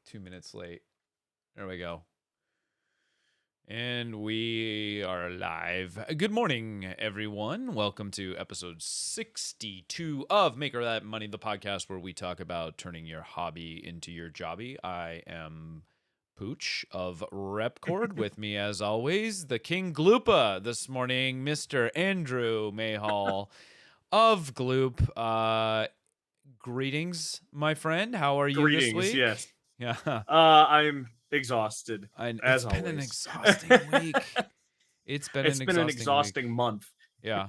2 minutes late. There we go. And we are live. Good morning, everyone. Welcome to episode 62 of Maker That Money, the podcast where we talk about turning your hobby into your jobby. I am Pooch of Repkord. With me, as always, the King Gloopa this morning, Mr. Andrew Mayhall of Gloop. Greetings, my friend. How are you this Greetings, week? yes. Yeah. I'm exhausted, And it's as been an always. exhausting week. It's been It's an been an exhausting week. exhausting month. Yeah.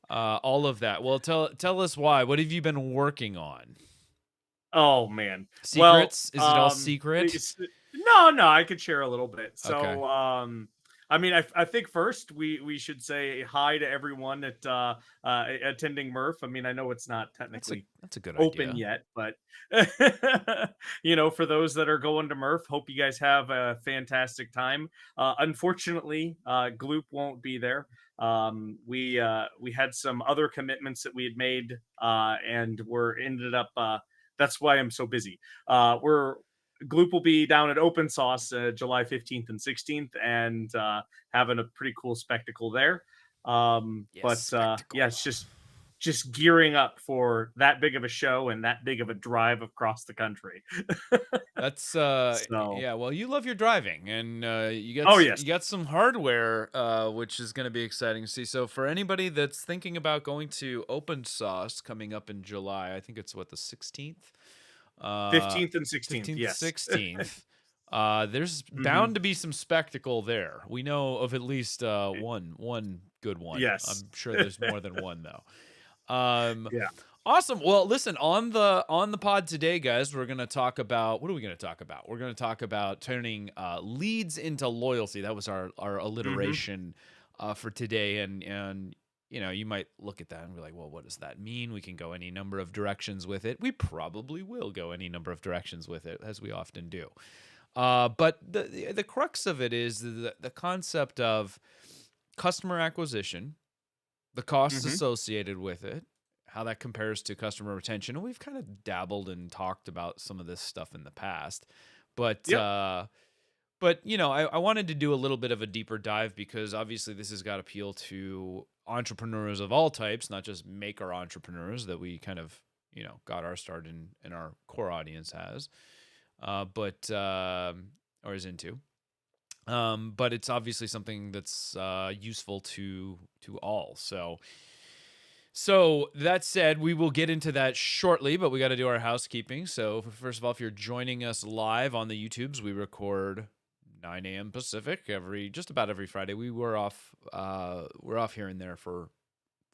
All of that. Well, tell us why. What have you been working on? Oh, man. Well, Secrets? Is it all secret? no, I could share a little bit. Okay. I think first we should say hi to everyone at attending Murph. I mean, I know it's not That's a technically that's a good open idea. yet, but for those that are going to Murph, hope you guys have a fantastic time. Unfortunately, Gloop won't be there. We had some other commitments that we had made, and we're ended up. That's why I'm so busy. We're Gloop will be down at Open Sauce July 15th and 16th, and having a pretty cool spectacle there. Yes, Yeah, spectacle. it's just gearing up for that big of a show and that big of a drive across the country. That's So, yeah, well, you love your driving and oh you yes, got some hardware which is going to be exciting to see. So for anybody that's thinking about going to Open Sauce coming up in July, I think it's what, the 16th? 15th and 16th, 15th, yes. 16th. There's Hmm. bound to be some spectacle there. We know of at least one good one. Yes, I'm sure there's more than one though. yeah. Awesome. Well, listen, on the pod today, guys, we're gonna talk about, what are we gonna talk about? We're gonna talk about turning leads into loyalty. That was our Hmm. alliteration for today, and you might look at that and be like, well, what does that mean? We can go any number of directions with it. We probably will go any number of directions with it, as we often do. But the crux of it is the concept of customer acquisition, the costs Hmm. associated with it, how that compares to customer retention. And we've kind of dabbled and talked about some of this stuff in the past. But Yep. I wanted to do a little bit of a deeper dive because obviously this has got appeal to entrepreneurs of all types, not just maker entrepreneurs that we kind of, got our start in our core audience has, but or is into. But it's obviously something that's useful to all. So that said, we will get into that shortly, but we got to do our housekeeping. So first of all, if you're joining us live on the YouTubes, we record 9 a.m. Pacific just about every Friday. We're off here and there for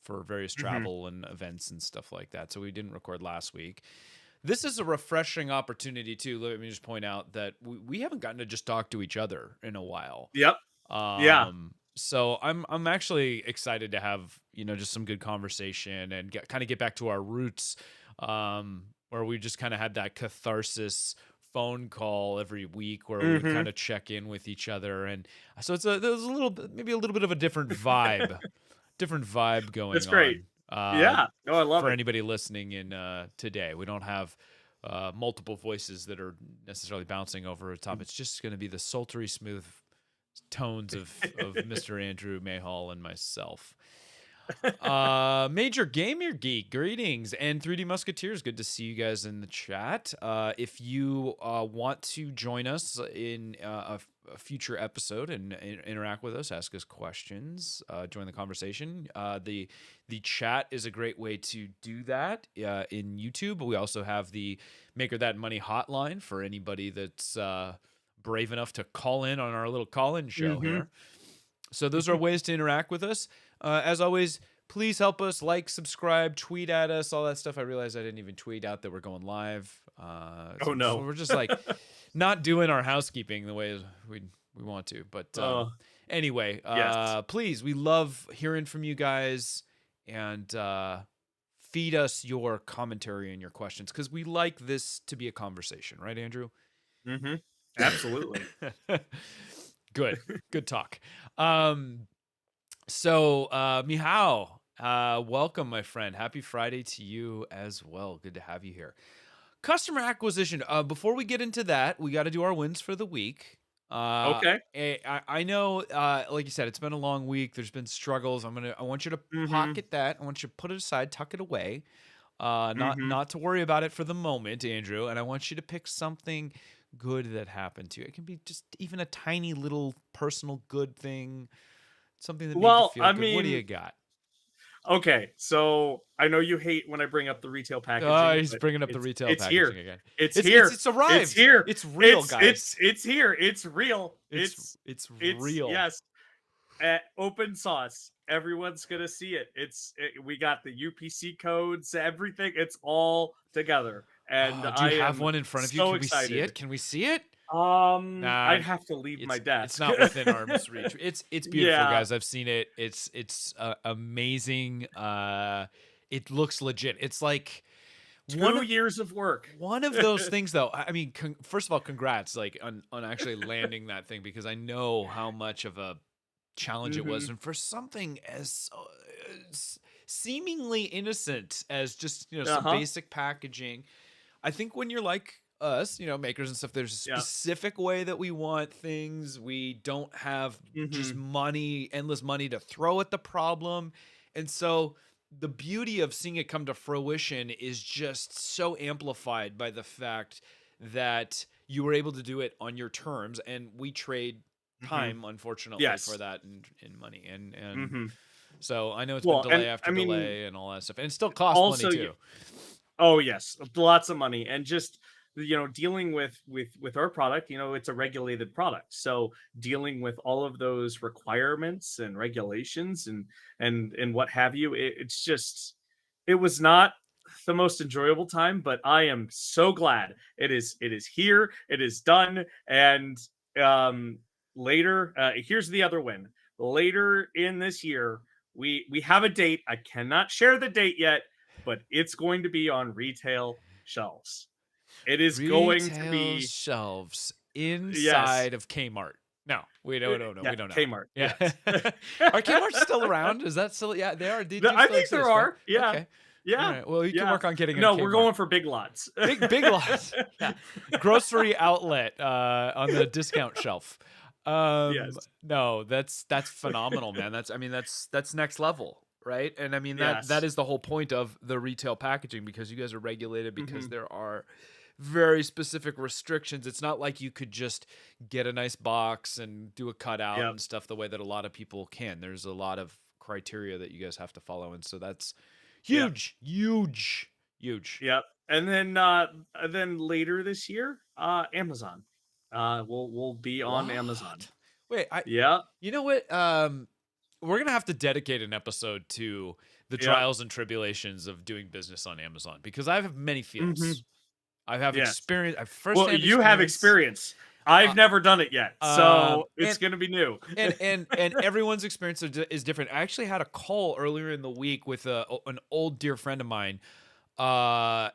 various Hmm. travel and events and stuff like that. So we didn't record last week. This is a refreshing opportunity too. Let me just point out that we haven't gotten to just talk to each other in a while. Yep. Yeah. So I'm actually excited to have, just some good conversation and get back to our roots, where we just kind of had that catharsis phone call every week where we would Hmm. kind of check in with each other. And so there's a little bit, maybe a little bit of a different vibe going That's great. on. Yeah. No, I love For it. anybody listening in today, we don't have multiple voices that are necessarily bouncing over the top. It's just going to be the sultry, smooth tones of Mr. Andrew Mayhall and myself. Major Gamer Geek, greetings, and 3D Musketeers, good to see you guys in the chat. If you want to join us in a future episode and interact with us, ask us questions, join the conversation, the chat is a great way to do that in YouTube. We also have the Maker That Money hotline for anybody that's brave enough to call in on our little call-in show Hmm. here. So those are ways to interact with us. As always, please help us like, subscribe, tweet at us, all that stuff. I realized I didn't even tweet out that we're going live. Oh So no. we're just like not doing our housekeeping the way we want to. But anyway, Yes. please, we love hearing from you guys, and feed us your commentary and your questions because we like this to be a conversation, right, Andrew? Hmm. Absolutely. Good talk. Um, Mihao, welcome, my friend. Happy Friday to you as well. Good to have you here. Customer acquisition. Before we get into that, we got to do our wins for the week. Okay. I know, like you said, it's been a long week. There's been struggles. I want you to Mm-hmm. pocket that. I want you to put it aside, tuck it away. Mm-hmm. Not to worry about it for the moment, Andrew. And I want you to pick something good that happened to you. It can be just even a tiny little personal good thing, something that made you Well, feel I good. What do mean, you got? okay, so I know you hate when I bring up the retail packaging, He's but bringing up the it's retail it's here. packaging again. It's It's it's here. it's It's arrived. here. It's real, guys. It's here. It's real. It's It's real. yes. Open source. Everyone's gonna see it. We got the UPC codes, everything. It's all together, and Do you I have am one in front of you? so Can we see excited. it? Can we see it? I'd Nah, have to leave my it's desk. not within arm's reach. It's beautiful, Yeah, guys. I've seen it. It's amazing. It looks legit. It's like one 2 years of work. one of those things, though. I mean, first of all, congrats, like on actually landing that thing, because I know how much of a challenge it was, Hmm. and for something as seemingly innocent as just Uh some huh. basic packaging. I think when you're like us, makers and stuff, there's a Yeah. specific way that we want things. We don't have just Hmm. endless money to throw at the problem. And so the beauty of seeing it come to fruition is just so amplified by the fact that you were able to do it on your terms, and we trade Hmm. time, unfortunately, for Yes. that in money. And Hmm. so I know it's been Well, delay and after I mean, delay and all that stuff, and it still costs money also, too. oh yes, lots of money, and just dealing with our product. It's a regulated product, so dealing with all of those requirements and regulations and what have you. It was not the most enjoyable time, but I am so glad it is here. It is done, and um later, here's the other win. Later in this year, we have a date. I cannot share the date yet, but it's going to be on retail shelves. It is going to Retail be, shelves yes. inside of Kmart. No, we don't know. Yeah, We don't know. Kmart. Yeah. Yes. Are Kmart's still around? Is that still? Yeah, they are. They do I still think there exist, right? are. Yeah. Okay. All Yeah. right. Well, you can Yeah. work on getting a No, we're Kmart. going for big lots. Big lots. Yeah. Grocery outlet on the discount shelf. Yes. No, that's phenomenal, man. That's next level, right? And I mean that Yes. is the whole point of the retail packaging, because you guys are regulated, because Hmm. there are very specific restrictions. It's not like you could just get a nice box and do a cutout Yep. and stuff the way that a lot of people can. There's a lot of criteria that you guys have to follow, and so that's Yep. huge, huge, huge. Yep. And then later this year, Amazon. We'll be on Amazon. What? Wait, Yeah. you know what? We're gonna have to dedicate an episode to the Yep. trials and tribulations of doing business on Amazon, because I have many Hmm. feels. I have Yes. experience. I have Well, firsthand you have experience. experience. I've Uh, never done it yet, so it's and gonna be new. everyone's experience is different. I actually had a call earlier in the week with an old dear friend of mine, uh,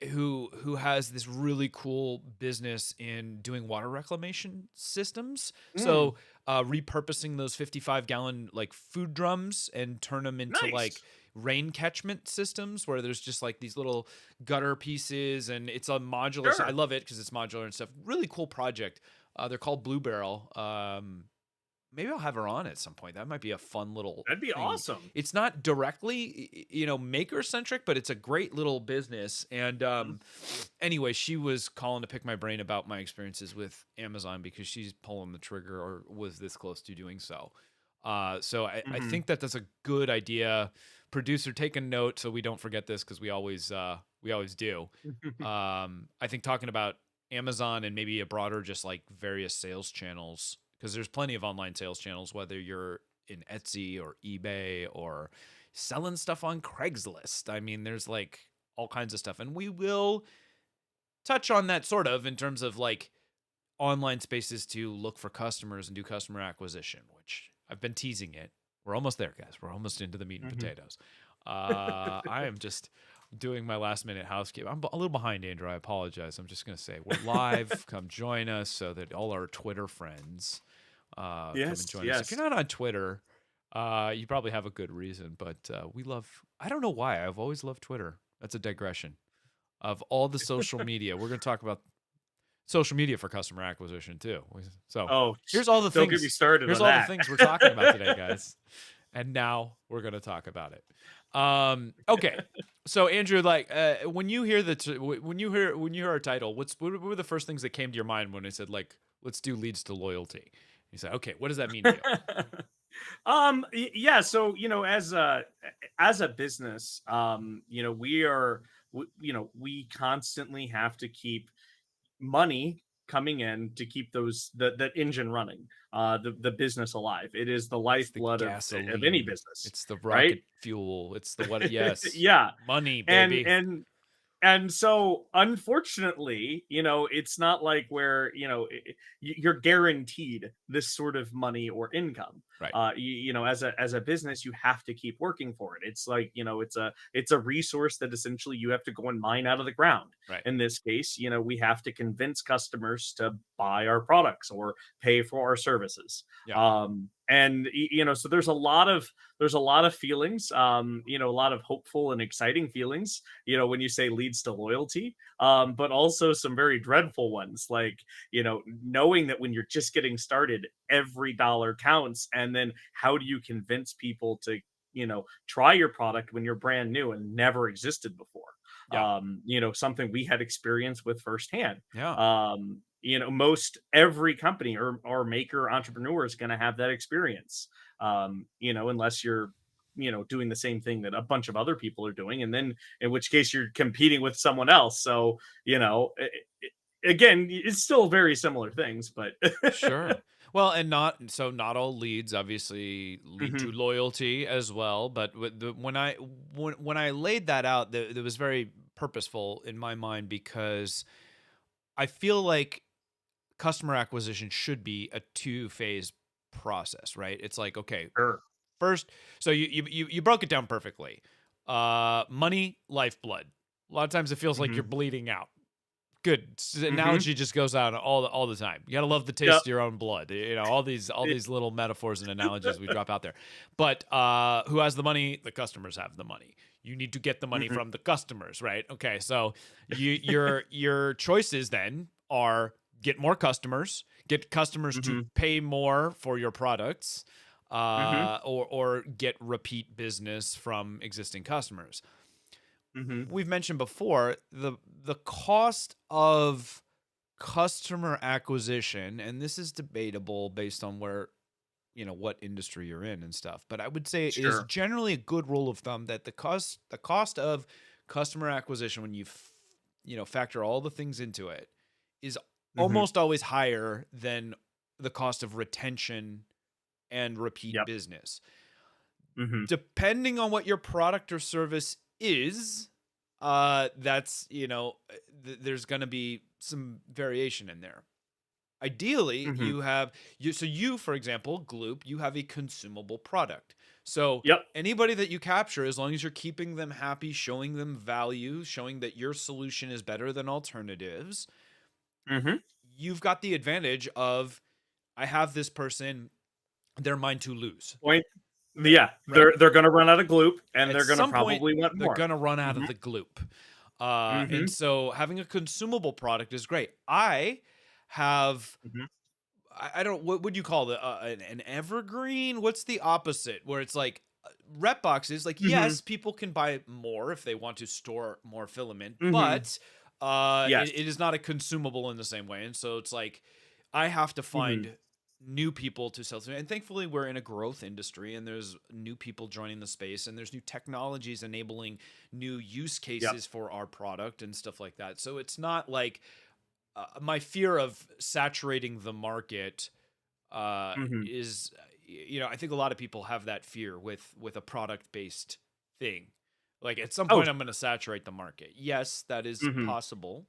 who has this really cool business in doing water reclamation systems. Mm, So repurposing those 55-gallon like food drums and turn them into like nice. rain catchment systems, where there's just like these little gutter pieces, and it's a modular. So I Sure. love it because it's modular and stuff. Really cool project. They're called Blue Barrel. Maybe I'll have her on at some point. That might be a fun little That'd be thing. awesome. It's not directly, maker centric, but it's a great little business. And Mhm. anyway, she was calling to pick my brain about my experiences with Amazon, because she's pulling the trigger, or was this close to doing so. So I Mhm. think that that's a good idea. Producer, take a note so we don't forget this, because we always do. I think talking about Amazon and maybe a broader, just like various sales channels, because there's plenty of online sales channels, whether you're in Etsy or eBay or selling stuff on Craigslist. I mean, there's like all kinds of stuff, and we will touch on that sort of in terms of like online spaces to look for customers and do customer acquisition, which I've been teasing it. We're almost there, guys. We're almost into the meat and Mhm. potatoes. I am just doing my last minute housekeeping. I'm a little behind, Andrew. I apologize. I'm just going to say we're live. Come join us, so that all our Twitter friends come and Yes, join us. If you're yes. not on Twitter, you probably have a good reason, but I don't know why. I've always loved Twitter. That's a digression. of all the social media. We're going to talk about social media for customer acquisition too. So Oh, here's all the don't get me things. started Here's on all the that. things we're talking about today, guys. And now we're going to talk about it. Okay. So Andrew, like when you hear when you hear our title, what were the first things that came to your mind when I said like let's do leads to loyalty? You said, okay, what does that mean to you? Yeah, so as a business, we constantly have to keep money coming in to keep that engine running, the business alive. It is the It's the lifeblood of any gasoline. business, It's the right? rocket fuel. It's the what? Yes, Yeah, money, and baby. and and so unfortunately, it's not like where you're guaranteed this sort of money or income. Right. As a business, you have to keep working for it. It's like, it's a resource that essentially you have to go and mine out of the ground. Right. In this case, we have to convince customers to buy our products or pay for our services. Yeah. So there's a lot of feelings, a lot of hopeful and exciting feelings, when you say leads to loyalty, but also some very dreadful ones, like, knowing that when you're just getting started, every dollar counts. And then how do you convince people to, try your product when you're brand new and never existed before? Yeah. Something we had experience with firsthand. Yeah. Most every company or maker entrepreneur is going to have that experience, unless you're doing the same thing that a bunch of other people are doing, and then in which case you're competing with someone else. So again, it's still very similar things, but Sure. Well, and not all leads obviously lead to Mhm. loyalty as well. But when I laid that out, that was very purposeful in my mind because I feel like customer acquisition should be a two-phase process, right? It's like, okay, Sure. first, so you broke it down perfectly. Money, lifeblood. A lot of times it feels like you're Mhm. bleeding out. Good Mhm. analogy just goes out all the time. You gotta love the Yep. taste of your own blood. All these little metaphors and analogies we drop out there. But who has the money? The customers have the money. You need to get the money Mhm. from the customers, right? Okay, so your choices then are get more customers, get customers to Mhm. pay more for your products, Mhm. or get repeat business from existing customers. Mhm. We've mentioned before the cost of customer acquisition, and this is debatable based on where what industry you're in and stuff, but I would say it is Sure. generally a good rule of thumb that the cost of customer acquisition when you factor all the things into it is Mhm. almost always higher than the cost of retention and repeat Yep. business. Mhm. Depending on what your product or service is, that's there's going to be some variation in there. Ideally, Mhm. you for example, Gloop, you have a consumable product. So Yep. anybody that you capture, as long as you're keeping them happy, showing them value, showing that your solution is better than alternatives, Mhm. you've got the advantage of I have this person, they're mine to lose. Point. Right. Yeah, Right. they're gonna run out of gloop, and At they're gonna some point, probably want they're more. gonna run out of Mhm. the Gloop. And Mhm. so having a consumable product is great. I have Mhm. I don't what would you call it, an evergreen? What's the opposite where it's like rep boxes? Like Mhm. yes, people can buy more if they want to store more filament, Mhm. but Yes. it is not a consumable in the same way. And so it's like I have to Mhm. find new people to sell to. And thankfully, we're in a growth industry, and there's new people joining the space, and there's new technologies enabling new use Yep. cases for our product and stuff like that. So it's not like my fear of saturating the market Mhm. is I think a lot of people have that fear with a product based thing. Like at some Oh. point I'm going to saturate the market. Yes, that is Mhm. possible,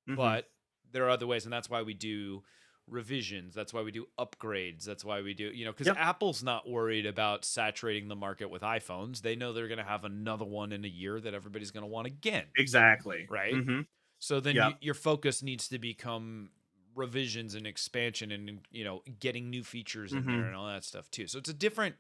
Mhm. but there are other ways, and that's why we do revisions. That's why we do upgrades. That's why we do, because Yep. Apple's not worried about saturating the market with iPhones. They know they're going to have another one in a year that everybody's going to want again, Exactly. right? Mhm. So then Yep. your focus needs to become revisions and expansion and getting new features in there Mhm. and all that stuff too. So it's a different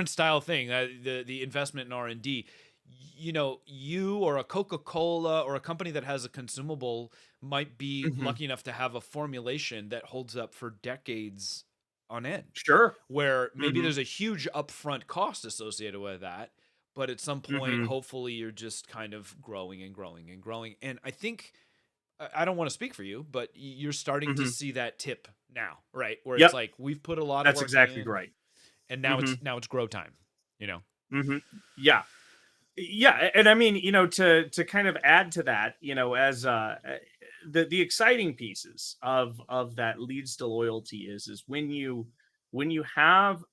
style thing. The investment in R&D. you or a Coca-Cola or a company that has a consumable might be Hmm. lucky enough to have a formulation that holds up for decades on end, Sure. where maybe Hmm. there's a huge upfront cost associated with that, but at some point, Hmm. hopefully, you're just kind of growing and growing and growing. And I think I don't want to speak for you, but you're starting to Hmm. see that tip now, right? Where it's Yep, like we've put a lot of that's work exactly in, right. and Hmm. now it's grow time. You know, Hmm. Yeah. Yeah, and I mean, to kind of add to that, as the exciting pieces of that leads to loyalty is when you have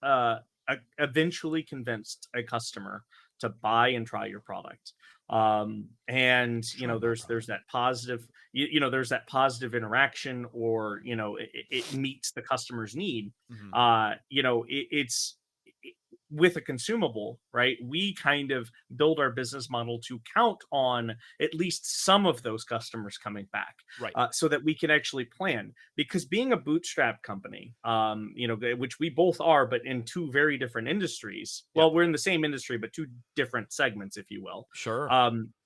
eventually convinced a customer to buy and try your product, and try my there's product. that positive, there's that positive interaction, or it meets the customer's need. Hmm. It's with a consumable, right? We kind of build our business model to count on at least some of those customers coming back, Right. so that we can actually plan. Because being a bootstrap company, which we both are, but in two very different industries. Yeah. Well, we're in the same industry, but two different segments, if you will. Sure.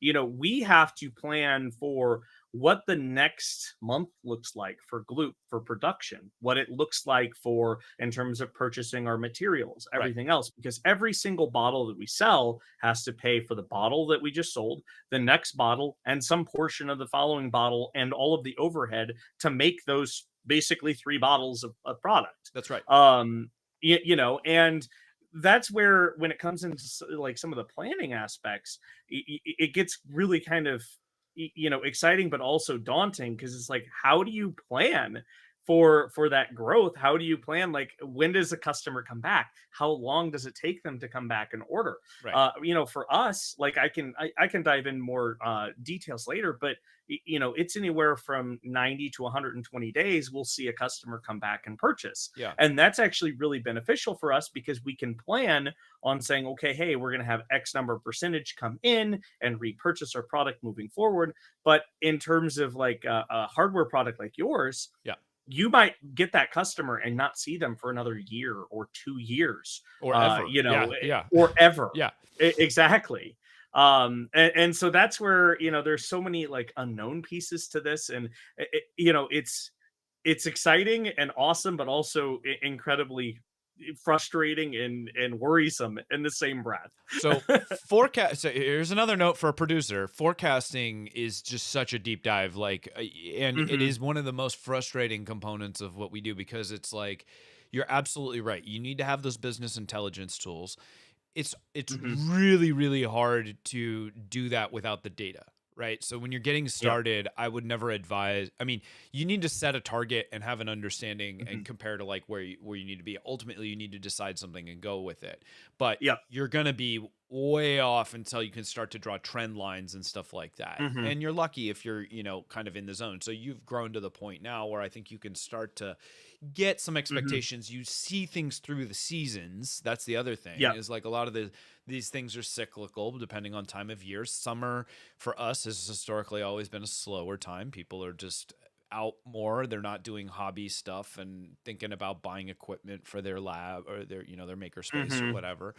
We have to plan for what the next month looks like for Gloop for production, what it looks like for in terms of purchasing our materials, Right. everything else, because every single bottle that we sell has to pay for the bottle that we just sold, the next bottle, and some portion of the following bottle, and all of the overhead to make those basically three bottles of product. That's right. And that's where, when it comes into like some of the planning aspects, it gets really kind of exciting, but also daunting, because it's like, how do you plan for that growth? How do you plan, like, when does a customer come back? How long does it take them to come back and order? Right. For us, like, I can dive in more details later, but it's anywhere from 90 to 120 days we'll see a customer come back and purchase. Yeah. And that's actually really beneficial for us, because we can plan on saying, okay, hey, we're going to have X number of percentage come in and repurchase our product moving forward. But in terms of like a hardware product like yours, Yeah. you might get that customer and not see them for another year or 2 years, Or ever. Yeah. Yeah. or ever. Yeah. Exactly. And so that's where, there's so many like unknown pieces to this. And it's exciting and awesome, but also incredibly frustrating and worrisome in the same breath. So forecast. So here's another note for a producer. Forecasting is just such a deep dive. Like, and it Hmm. is one of the most frustrating components of what we do, because it's like, you're absolutely right. You need to have those business intelligence tools. It's Hmm. really really hard to do that without the data, right? So when you're getting Yep. started, I would never advise. I mean, you need to set a target and have an understanding Hmm. and compare to like where you need to be. Ultimately, you need to decide something and go with it. But Yep. you're going to be way off until you can start to draw trend lines and stuff like that. Hmm. And you're lucky if you're, kind of in the zone. So you've grown to the point now where I think you can start to get some Hmm. expectations. You see things through the seasons. That's the other thing, Yep. is like a lot of these things are cyclical depending on time of year. Summer for us has historically always been a slower time. People are just out more. They're not doing hobby stuff and thinking about buying equipment for their lab or their maker space or Hmm. whatever.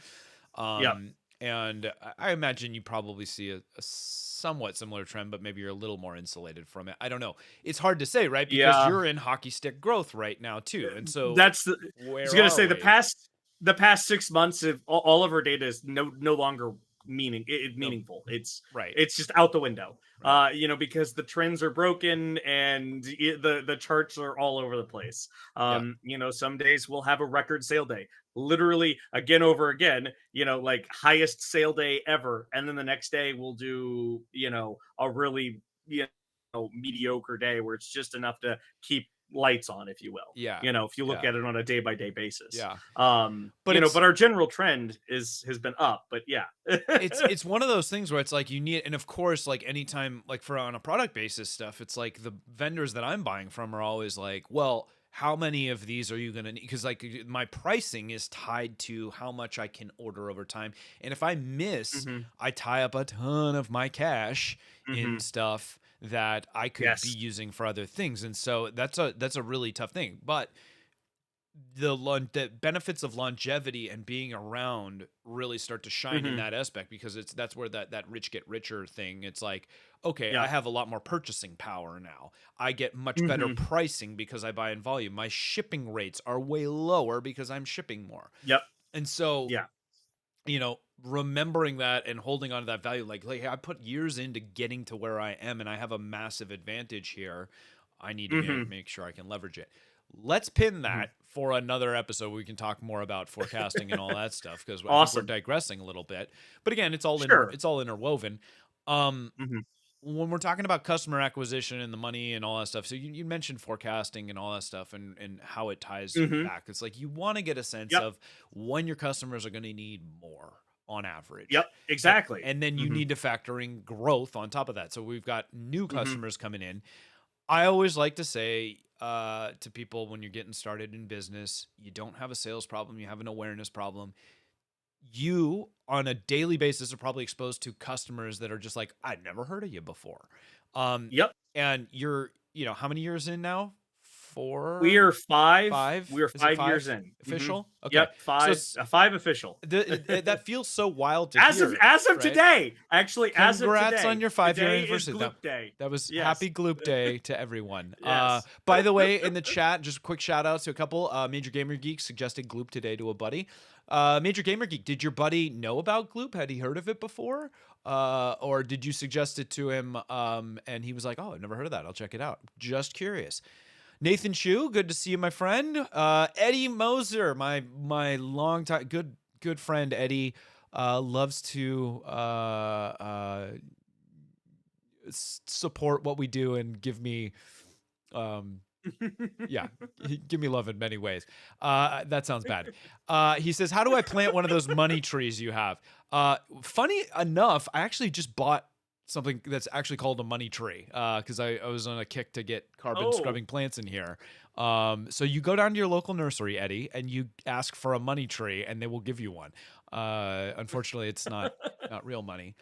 Yep. And I imagine you probably see a somewhat similar trend, but maybe you're a little more insulated from it. I don't know. It's hard to say, right? Because Yeah. you're in hockey stick growth right now too. And so That's the. I was where gonna are say we? the past 6 months of all of our data is no longer No, meaningful. right, It's just out the window. right. Because the trends are broken, and the charts are all over the place. Yeah, Some days we'll have a record sale day, literally again over again. Like highest sale day ever, and then the next day we'll do a really mediocre day where it's just enough to keep lights on, if you will. yeah, If you look yeah, at it on a day by day basis. yeah. But But our general trend has been up, but yeah. it's one of those things where it's like you need, and of course, like anytime, like for on a product basis stuff, it's like the vendors that I'm buying from are always like, well, how many of these are you going to need? Because like my pricing is tied to how much I can order over time. And if I miss, Hmm. I tie up a ton of my cash Hmm. in stuff that I could be Yes. using for other things. And so that's a really tough thing. But the benefits of longevity and being around really start to shine in Hmm. that aspect, because that's where that rich get richer thing. It's like, okay, I Yep. have a lot more purchasing power now. I get much better Hmm. pricing because I buy in volume. My shipping rates are way lower because I'm shipping more. Yep. And so, Yeah. remembering that and holding on to that value, like, hey, I put years into getting to where I am and I have a massive advantage here. I need to Hmm. make sure I can leverage it. Let's pin Hmm. that for another episode. We can talk more about forecasting and all that stuff, because I think we're Awesome. digressing a little bit. But again, Sure. it's all interwoven. Um, Hmm. when we're talking about customer acquisition and the money and all that stuff, so you mentioned forecasting and all that stuff, and how it ties Hmm. back. It's like you want to get a sense Yep. of when your customers are going to need more on Yep. average. Exactly. And then you Hmm. need to factor in growth on top of that. So we've got new Hmm. customers coming in. I always like to say to people, when you're getting started in business, you don't have a sales problem, you have an awareness problem. You, on a daily basis, are probably exposed to customers that are just like, I'd never heard of you before. Um, Yep. and you're, how many years in now? We Four, are five. five? We are Is it 5 years five in. Hmm. official? Okay. Yep. So Five. it's, Five official. that feels so wild to As of hear, as of right? today, actually, as of Congrats on today, your 5-year today is anniversary. Gloop Day. That was Yes. happy Gloop Day to everyone. Yes. By the way, in the chat, just a quick shout out to a couple. Major Gamer Geek suggested Gloop today to a buddy. Major Gamer Geek, did your buddy know about Gloop? Had he heard of it before? Or did you suggest it to him, and he was like, oh, I've never heard of that. I'll check it out. Just curious. Nathan Chu, good to see you, my friend. Eddie Moser, my long time good friend Eddie, loves to support what we do and give me, um, yeah, give me love in many ways. That sounds bad. He says, how do I plant one of those money trees you have? Funny enough, I actually just bought something that's actually called a money tree, because I was on a kick to get carbon Oh. scrubbing plants in here. So you go down to your local nursery, Eddie, and you ask for a money tree, and they will give you one. Unfortunately, it's not real money.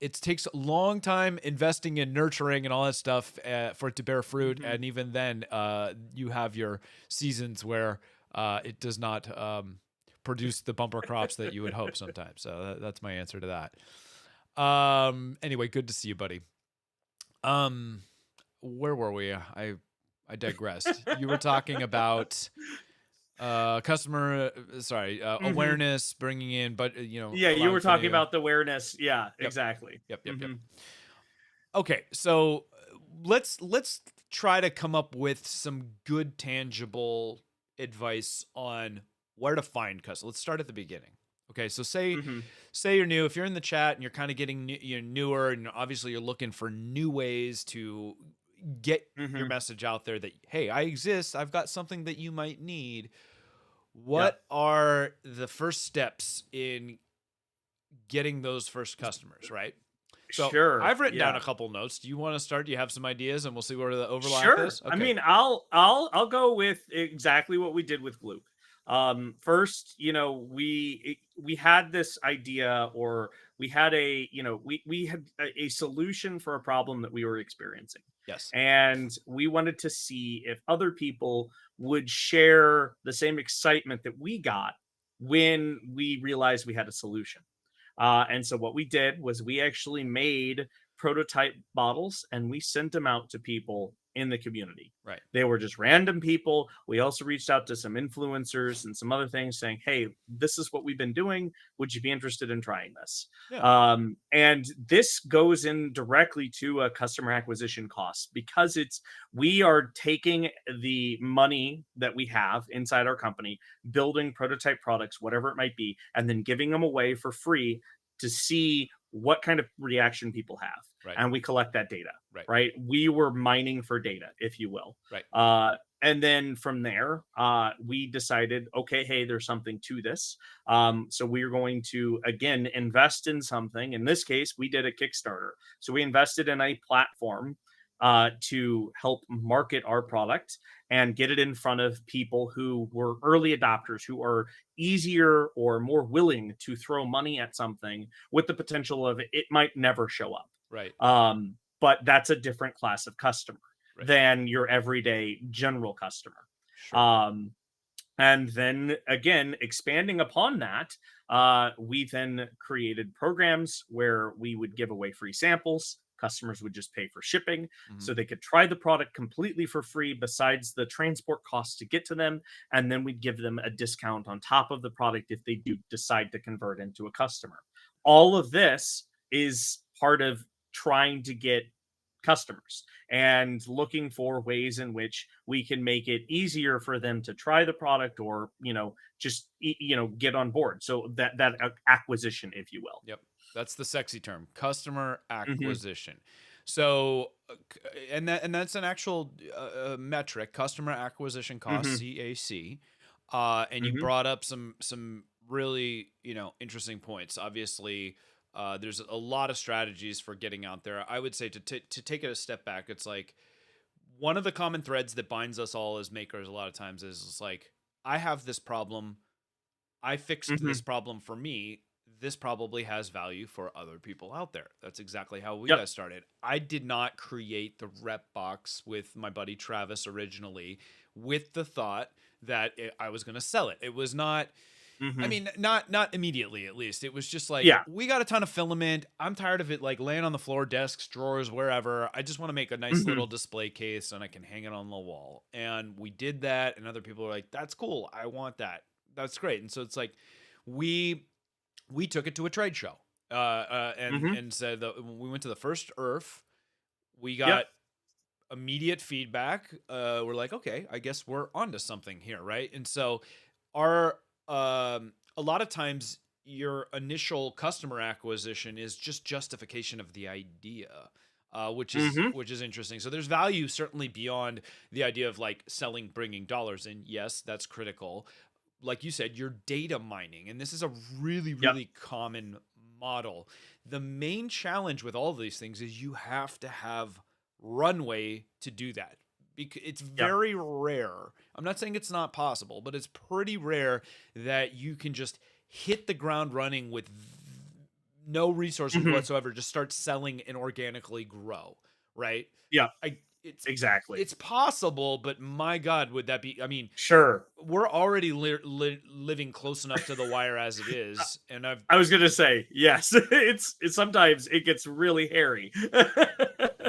It takes a long time investing in nurturing and all that stuff for it to bear fruit, Hmm. and even then, you have your seasons where it does not produce the bumper crops that you would hope sometimes. So that's my answer to that. Anyway, good to see you, buddy. Where were we? I digressed. You were talking about customer, sorry, Hmm. awareness, bringing in, but Yeah, you allowing were for talking the about the awareness. Yeah, yep, exactly. yep. Hmm. Okay, so let's try to come up with some good tangible advice on where to find customers. Let's start at the beginning. Okay, so Hmm. say you're new. If you're in the chat and you're kind of getting you're newer, and obviously you're looking for new ways to get your Hmm. message out there that, hey, I exist. I've got something that you might need. Yep. What are the first steps in getting those first customers, right? So Sure. I've written down Yeah. a couple notes. Do you want to start? Do you have some ideas, and we'll see where the overlap Sure. is? I Okay. mean, I'll go with exactly what we did with Gloop. First, we had this idea, or we had we had a solution for a problem that we were experiencing, Yes. and we wanted to see if other people would share the same excitement that we got when we realized we had a solution. And so what we did was we actually made prototype bottles and we sent them out to people in the community. Right. They were just random people. We also reached out to some influencers and some other things saying, hey, this is what we've been doing. Would you be interested in trying this? Yeah. And this goes in directly to a customer acquisition cost, because we are taking the money that we have inside our company, building prototype products, whatever it might be, and then giving them away for free to see what kind of reaction people have. Right. And we collect that data, Right. right? We were mining for data, if you will. Right. And then from there, we decided, okay, hey, there's something to this. So we're going to, again, invest in something. In this case, we did a Kickstarter. So we invested in a platform to help market our product and get it in front of people who were early adopters, who are easier or more willing to throw money at something with the potential of it might never show up. Right. But that's a different class of customer Right. than your everyday general customer. Sure. Um, And then again, expanding upon that, we then created programs where we would give away free samples. Customers would just pay for shipping Mhm. so they could try the product completely for free, besides the transport costs to get to them. And then we'd give them a discount on top of the product if they do decide to convert into a customer. All of this is part of trying to get customers and looking for ways in which we can make it easier for them to try the product, or just get on board, so that acquisition, if you will. Yep. That's the sexy term, customer Hmm. acquisition. So, and that's an actual metric, customer acquisition cost, Hmm. CAC. And you Hmm. brought up some really interesting points. Obviously, there's a lot of strategies for getting out there. I would say to take it a step back, it's like one of the common threads that binds us all as makers a lot of times is it's like, I have this problem, I fixed this Hmm. problem for me. This probably has value for other people out there. That's exactly how we Yep. got started. I did not create the rep box with my buddy Travis originally with the thought that I was going to sell it. It was not, I Hmm. mean, not immediately at least. It was just like, Yeah. we got a ton of filament. I'm tired of it like laying on the floor, desks, drawers, wherever. I just want to make a nice Hmm. little display case and I can hang it on the wall. And we did that, and other people were like, that's cool. I want that. That's great. And so it's like we we took it to a trade show. Hmm. And said that when we went to the first ERF, we Yep. got immediate feedback. We're like, okay, I guess we're onto something here, right? And so our a lot of times your initial customer acquisition is just justification of the idea. Hmm. Which is interesting. So there's value certainly beyond the idea of like selling, bringing dollars in. Yes, that's critical. Like you said, you're data mining, and this is a really, Yep. really common model. The main challenge with all of these things is you have to have runway to do that. Because it's Yep. very rare. I'm not saying it's not possible, but it's pretty rare that you can just hit the ground running with no resources Hmm. whatsoever, just start selling and organically grow, right? Yep. I it's Exactly. it's possible, but my God, would that be? I mean, Sure. we're already living close enough to the wire as it is, and I've I was gonna say yes. It's sometimes it gets really hairy.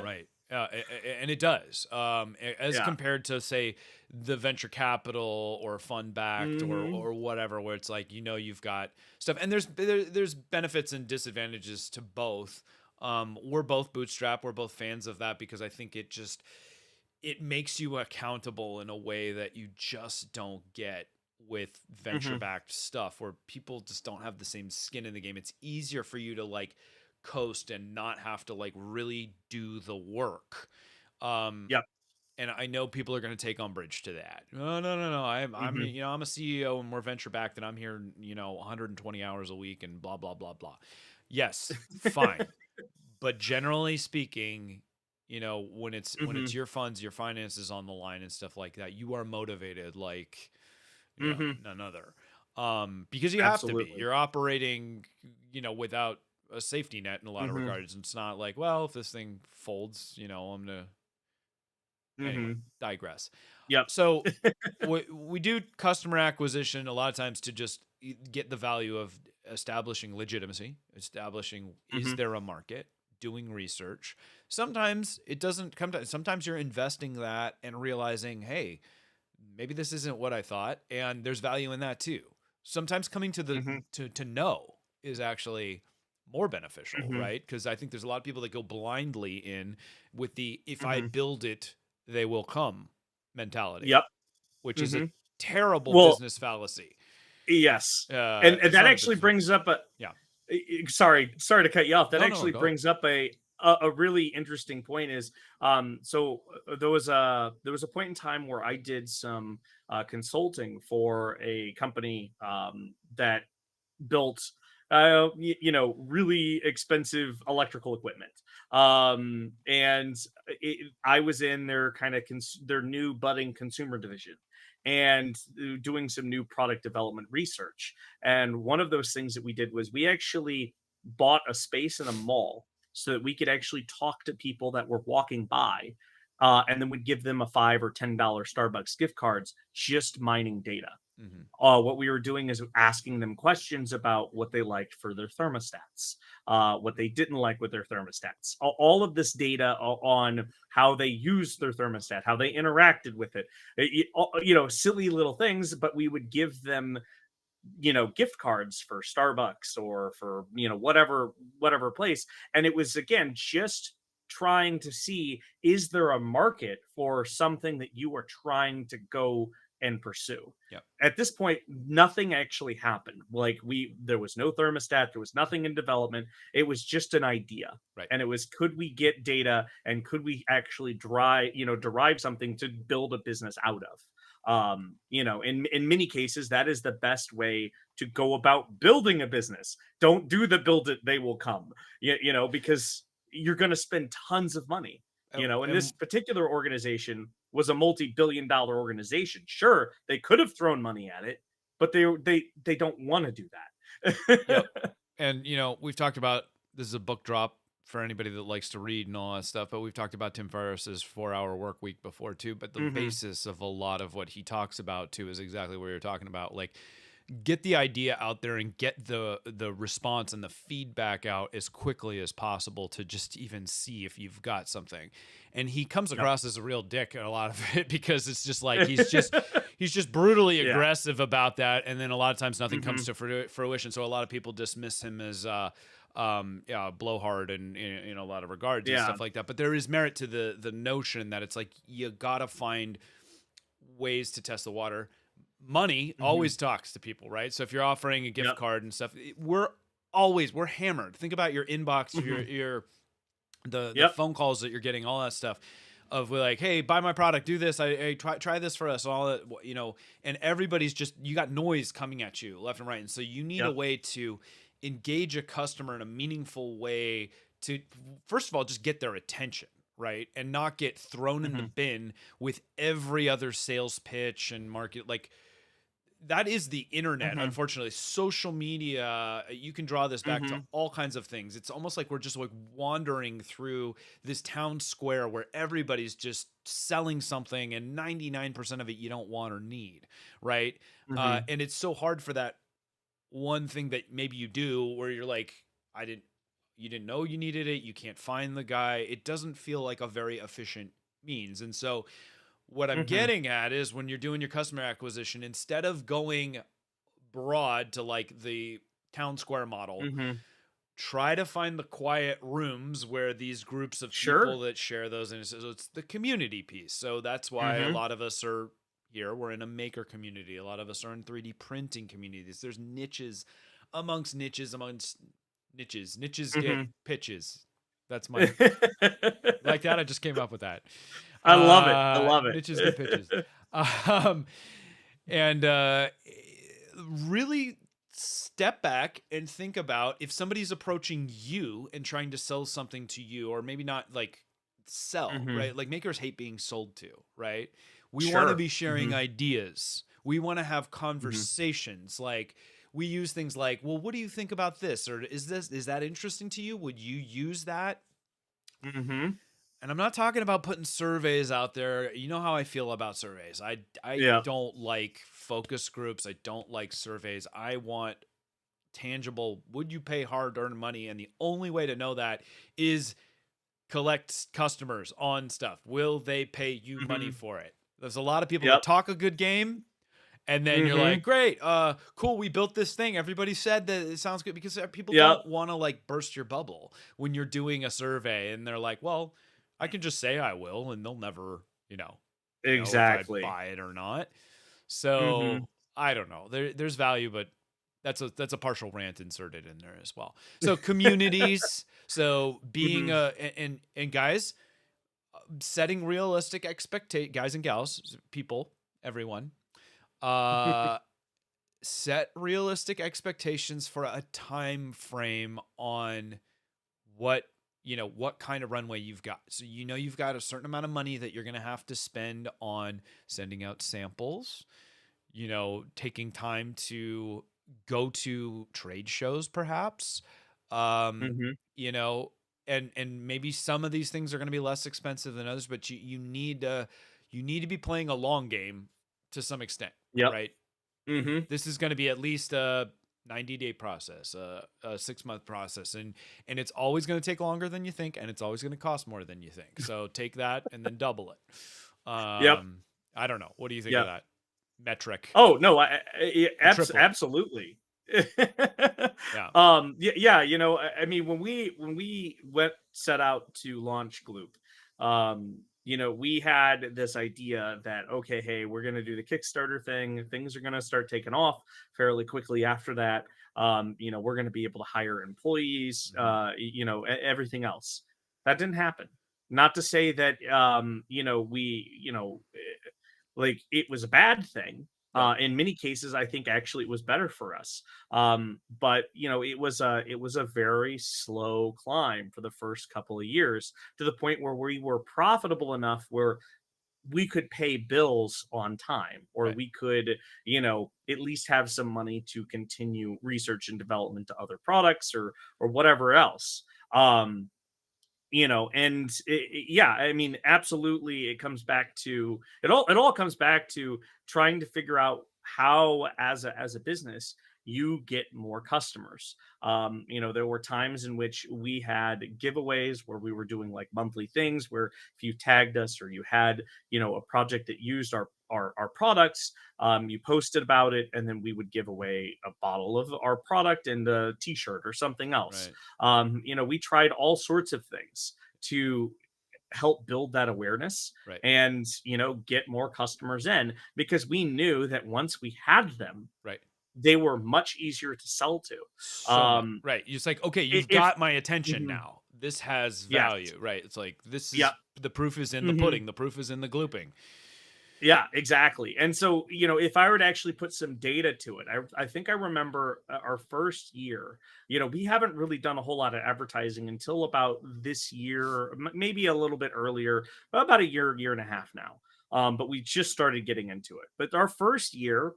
right. And it does, as Yeah. compared to say the venture capital or fund backed Hmm. or whatever, where it's like you've got stuff, and there's benefits and disadvantages to both. We're both bootstrap. We're both fans of that because I think it makes you accountable in a way that you just don't get with venture Hmm. backed stuff, where people just don't have the same skin in the game. It's easier for you to like coast and not have to like really do the work. Um, Yep. and I know people are going to take umbrage to that. No, no, no, no. I'm Hmm. I'm a CEO and we're venture backed and I'm here, 120 hours a week and blah blah blah blah. Yes, fine. But generally speaking, when Hmm. it's your funds, your finances on the line and stuff like that, you are motivated like Hmm. none other. Because you have to be. Absolutely. You're operating, without a safety net in a lot of Hmm. regards. It's not like, well, if this thing folds, I'm gonna anyway, Hmm. digress. Yep. So we do customer acquisition a lot of times to just get the value of establishing legitimacy, establishing is Hmm. there a market, doing research. Sometimes it doesn't come to, sometimes you're investing that and realizing, hey, maybe this isn't what I thought, and there's value in that too. Sometimes coming to the Hmm. to know is actually more beneficial, Hmm. right? Because I think there's a lot of people that go blindly in with the if I Hmm. build it, they will come mentality, Yep. which is a Hmm. terrible Well, business fallacy. yes, and It's that not a actually business. brings up a Yeah. sorry to cut you off. That No, no, no. actually Go ahead. brings up a really interesting point. Is so there was a point in time where I did some consulting for a company that built really expensive electrical equipment, and I was in their kind of their new budding consumer division, and doing some new product development research. And one of those things that we did was we actually bought a space in a mall so that we could actually talk to people that were walking by, and then we'd give them a $5 or $10 Starbucks gift cards, just mining data. Mhm. What we were doing is asking them questions about what they liked for their thermostats, what they didn't like with their thermostats, all of this data on how they used their thermostat, how they interacted with it, silly little things, but we would give them gift cards for Starbucks or for whatever place. And it was, again, just trying to see, is there a market for something that you are trying to go and pursue. Yep. At this point, nothing actually happened. Like, there was no thermostat, there was nothing in development. It was just an idea. Right. And it was, could we get data and could we actually derive something to build a business out of? In many cases, that is the best way to go about building a business. Don't do the build it, they will come, because you're going to spend tons of money. And this particular organization was a multi-billion-dollar organization. Sure, they could have thrown money at it, but they don't want to do Yep. that. And we've talked about, this is a book drop for anybody that likes to read and all that stuff, but we've talked about Tim Ferriss's 4-Hour Work Week before too. But the basis of a lot of what he talks about too is exactly what you're talking about. Like, get the idea out there and get the response and the feedback out as quickly as possible to just even see if you've got something. And he comes across as a real dick in a lot of it, because it's just like he's just brutally aggressive about that, and then a lot of times nothing comes to fruition. So a lot of people dismiss him as blowhard and in a lot of regards and stuff like that. But there is merit to the notion that it's like, you gotta find ways to test the water. Money always talks to people, right? So if you're offering a gift card and stuff, we're hammered. Think about your inbox, the phone calls that you're getting, all that stuff of, like, hey, buy my product, do this, I try this for us, all that, and everybody's just, you got noise coming at you left and right. And so you need a way to engage a customer in a meaningful way to, first of all, just get their attention, right? And not get thrown in the bin with every other sales pitch and market. Like, that is the internet, unfortunately. Social media, you can draw this back to all kinds of things. It's almost like we're just like wandering through this town square where everybody's just selling something, and 99% of it you don't want or need, right? And it's so hard for that one thing that maybe you do where you're like, you didn't know you needed it, you can't find the guy. It doesn't feel like a very efficient means. And so what I'm getting at is, when you're doing your customer acquisition, instead of going broad to like the town square model, try to find the quiet rooms where these groups of people that share those. And so it's the community piece. So that's why a lot of us are here. We're in a maker community. A lot of us are in 3D printing communities. There's niches amongst niches amongst niches. Niches get pitches. That's my like that. I just came up with that. I love it. I love it. Niches get pitches. And really step back and think about, if somebody's approaching you and trying to sell something to you, or maybe not like sell, right? Like, makers hate being sold to, right? We want to be sharing ideas. We want to have conversations. Like, we use things like, well, what do you think about this? Or is that interesting to you? Would you use that? And I'm not talking about putting surveys out there. You know how I feel about surveys. I don't like focus groups. I don't like surveys. I want tangible, would you pay hard-earned money? And the only way to know that is collect customers on stuff. Will they pay you money for it? There's a lot of people that talk a good game, and then you're like, great, cool, we built this thing. Everybody said that it sounds good, because people don't want to like burst your bubble when you're doing a survey, and they're like, well, I can just say I will, and they'll never, exactly know if I buy it or not. So I don't know. There's value, but that's a partial rant inserted in there as well. So communities, so being and guys, setting realistic guys and gals, people, everyone, set realistic expectations for a time frame on what kind of runway you've got. So you've got a certain amount of money that you're going to have to spend on sending out samples, taking time to go to trade shows, perhaps, and maybe some of these things are going to be less expensive than others, but you need to be playing a long game to some extent, right? Hmm. This is going to be at least a 90-day process, a 6-month process, and it's always going to take longer than you think, and it's always going to cost more than you think. So take that and then double it. Yep. I don't know. What do you think of Yep. that metric? Oh no, Or triple it? absolutely. Yeah. Yeah, yeah, I mean, when we went set out to launch Gloop, we had this idea that okay, hey, we're gonna do the Kickstarter thing. Things are gonna start taking off fairly quickly after that. We're gonna be able to hire employees. Mhm. Everything else that didn't happen. Not to say that like it was a bad thing. Right. In many cases, I think actually it was better for us. But it was a very slow climb for the first couple of years to the point where we were profitable enough where we could pay bills on time, or Right. we could, at least have some money to continue research and development to other products or whatever else. Um, and yeah, I mean, absolutely, it all comes back to trying to figure out how, as a business, you get more customers. There were times in which we had giveaways where we were doing like monthly things where if you tagged us or you had a project that used our products, you posted about it, and then we would give away a bottle of our product and a t-shirt or something else. Right. We tried all sorts of things to help build that awareness Right. and get more customers in, because we knew that once we had them, Right. they were much easier to sell to. So much. Right. It's like, okay, you've If got my attention Mhm. now. This has Yes. value, right? It's like this Yeah. is the proof is in the Hmm. pudding. The proof is in the glooping. Yeah, exactly. And so, if I were to actually put some data to it, I think I remember our first year, we haven't really done a whole lot of advertising until about this year, maybe a little bit earlier, but about a year and a half now. But we just started getting into it. But our first year,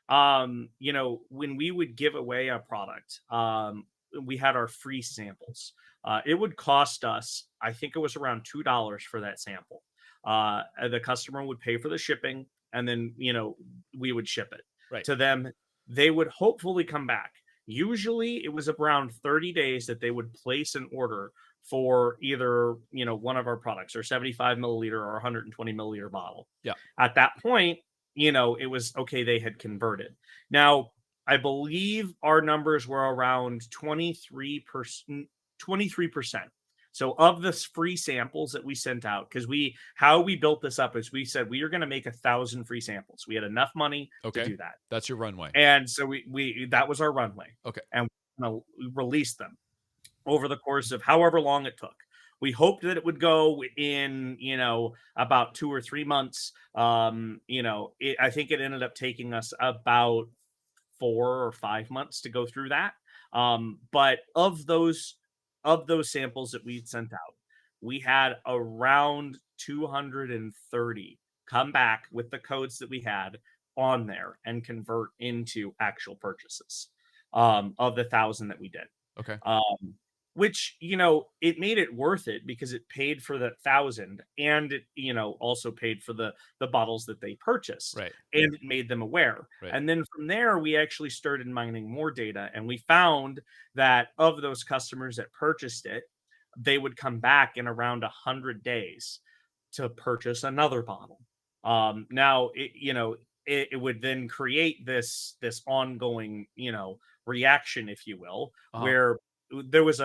when we would give away a product, we had our free samples. It would cost us, I think it was around $2 for that sample. The customer would pay for the shipping, and then we would ship it Right. to them. They would hopefully come back. Usually it was around 30 days that they would place an order for either one of our products, or 75 milliliter or 120 milliliter bottle. Yeah. At that point, it was okay, they had converted. Now, I believe our numbers were around 23%. 23%. So of the free samples that we sent out, because how we built this up is we said we are going to make 1,000 free samples. We had enough money to Okay. do that, That's your runway. and so we that was our runway, Okay. and we released them over the course of however long it took. We hoped that it would go in, about 2 or 3 months. I think it ended up taking us about 4 or 5 months to go through that. But of those samples that we sent out, we had around 230 come back with the codes that we had on there and convert into actual purchases, of the 1,000 that we did. Okay. Which, it made it worth it because it paid for the 1,000, and it, also paid for the bottles that they purchased, Right. and it made them aware. Right. And then from there, we actually started mining more data, and we found that of those customers that purchased it, they would come back in around 100 days to purchase another bottle. Now, it would then create this ongoing, reaction, if you will, Uh-huh. where there was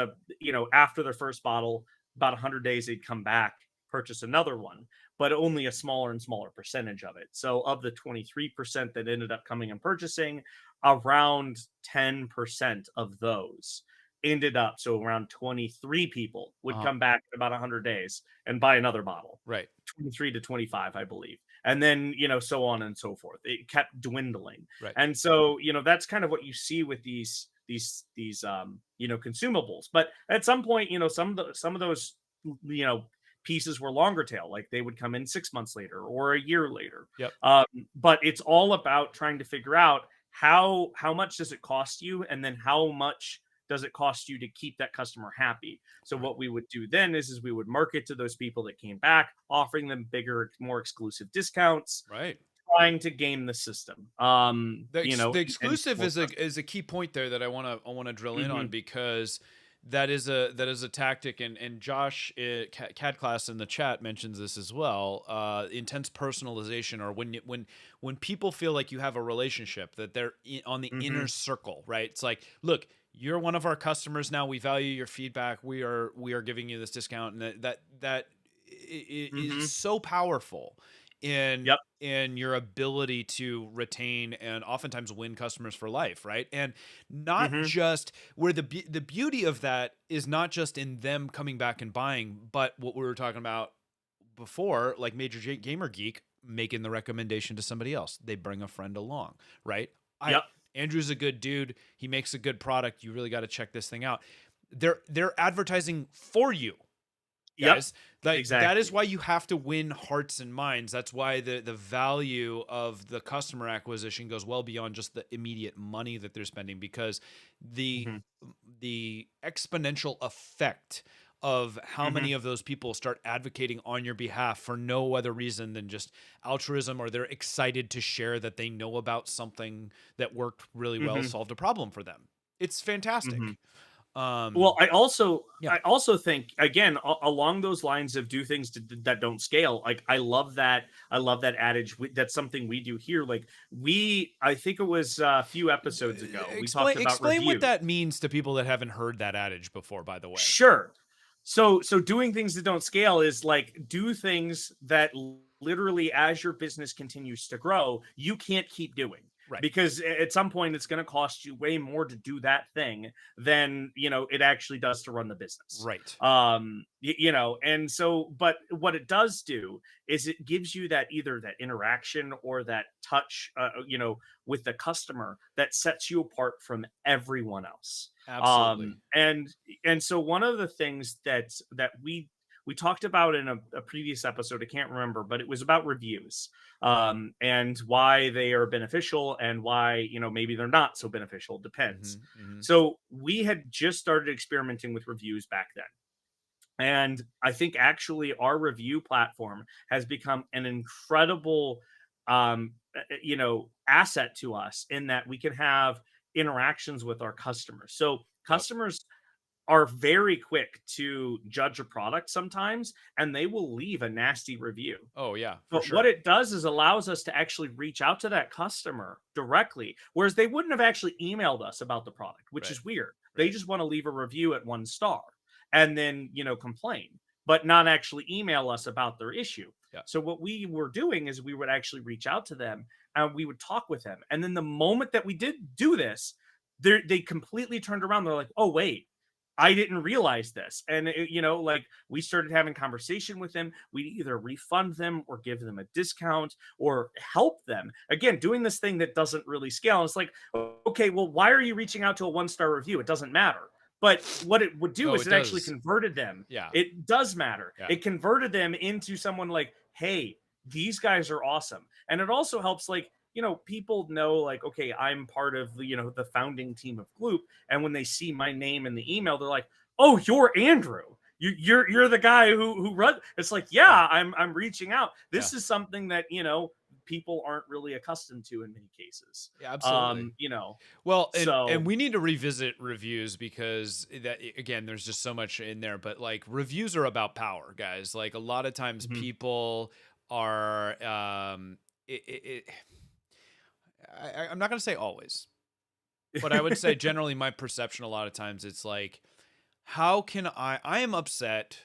after their first bottle, about 100 days, they'd come back, purchase another one, but only a smaller and smaller percentage of it. So of the 23% that ended up coming and purchasing, around 10% of those ended up, so around 23 people would Uh-huh. come back in about 100 days and buy another bottle. Right. 23 to 25, I believe. And then, so on and so forth. It kept dwindling. Right. And so, that's kind of what you see with these consumables. But at some point, some of those, you know pieces were longer tail, like they would come in 6 months later or a year later. Yep. But it's all about trying to figure out how much does it cost you, and then how much does it cost you to keep that customer happy. So Right. what we would do then is we would market to those people that came back, offering them bigger, more exclusive discounts, Right. trying to game the system. The And exclusive is a key point there that I want to drill in on, Mhm, because that is a tactic, and Josh CAD class in the chat mentions this as well. Intense personalization, or when people feel like you have a relationship, that they're on the inner mhm, circle, right? It's like, look, you're one of our customers now. We value your feedback. We are giving you this discount, and that is mhm. so powerful in Yep. your ability to retain and oftentimes win customers for life, right? And not Mhm, just where the beauty of that is not just in them coming back and buying, but what we were talking about before, like Gamer Geek making the recommendation to somebody else. They bring a friend along, right? I yep. Andrew's a good dude. He makes a good product. You really got to check this thing out. They're advertising for you, Yep. guys. Like, that is Exactly. why you have to win hearts and minds. That's why the value of the customer acquisition goes well beyond just the immediate money that they're spending, because the Mhm, the exponential effect of how many mhm, of those people start advocating on your behalf for no other reason than just altruism, or they're excited to share that they know about something that worked really well, mhm, solved a problem for them. It's mhm. fantastic. Well, Yeah. I also think, again, along those lines of do things that don't scale. Like, I love that adage. That's something we do here. Like, I think it was a few episodes ago, we Explain talked about explain what reviews. that means to people that haven't heard that adage before, by the way. Sure. So doing things that don't scale is like, do things that literally, as your business continues to grow, you can't keep doing, Right. because at some point it's going to cost you way more to do that thing than it actually does to run the business. Right. And so, but what it does do is it gives you that, either that interaction or that touch, with the customer, that sets you apart from everyone else. Absolutely. And so one of the things that we talked about in a previous episode, I can't remember, but it was about reviews, and why they are beneficial, and why maybe they're not so beneficial. Depends. Mhm. Mhm. So we had just started experimenting with reviews back then, and I think actually our review platform has become an incredible, asset to us, in that we can have interactions with our customers. So Yep. customers are very quick to judge a product sometimes, and they will leave a nasty review. Oh yeah, for But what sure. it does is allows us to actually reach out to that customer directly, whereas they wouldn't have actually emailed us about the product, which Right. is weird. They Right. just want to leave a review at 1 star and then, complain, but not actually email us about their issue. Yeah. So what we were doing is we would actually reach out to them, and we would talk with them. And then the moment that we did do this, they completely turned around. They're like, "Oh, wait, I didn't realize this." And like, we started having conversation with them. We either refund them or give them a discount or help them. Again, doing this thing that doesn't really scale. It's like, okay, well, why are you reaching out to a 1 star review? It doesn't matter. But what it would do No, is it it actually does. converted them. Yeah. It does matter. Yeah. It converted them into someone like, hey, these guys are awesome. And it also helps, like, people know, like, okay, I'm part of the founding team of Gloop, and when they see my name in the email, they're like, "Oh, you're Andrew. You're the guy who run." It's like, Yeah. yeah, I'm reaching out. Yeah. This is something that people aren't really accustomed to in many cases. Yeah, absolutely. Um, you know, Well, and so we need to revisit reviews, because that, again, there's just so much in there, but like, reviews are about power, guys. Like, a lot of times mhm. people are I'm not going to say always, but I would say generally my perception a lot of times, it's like, how can I am upset.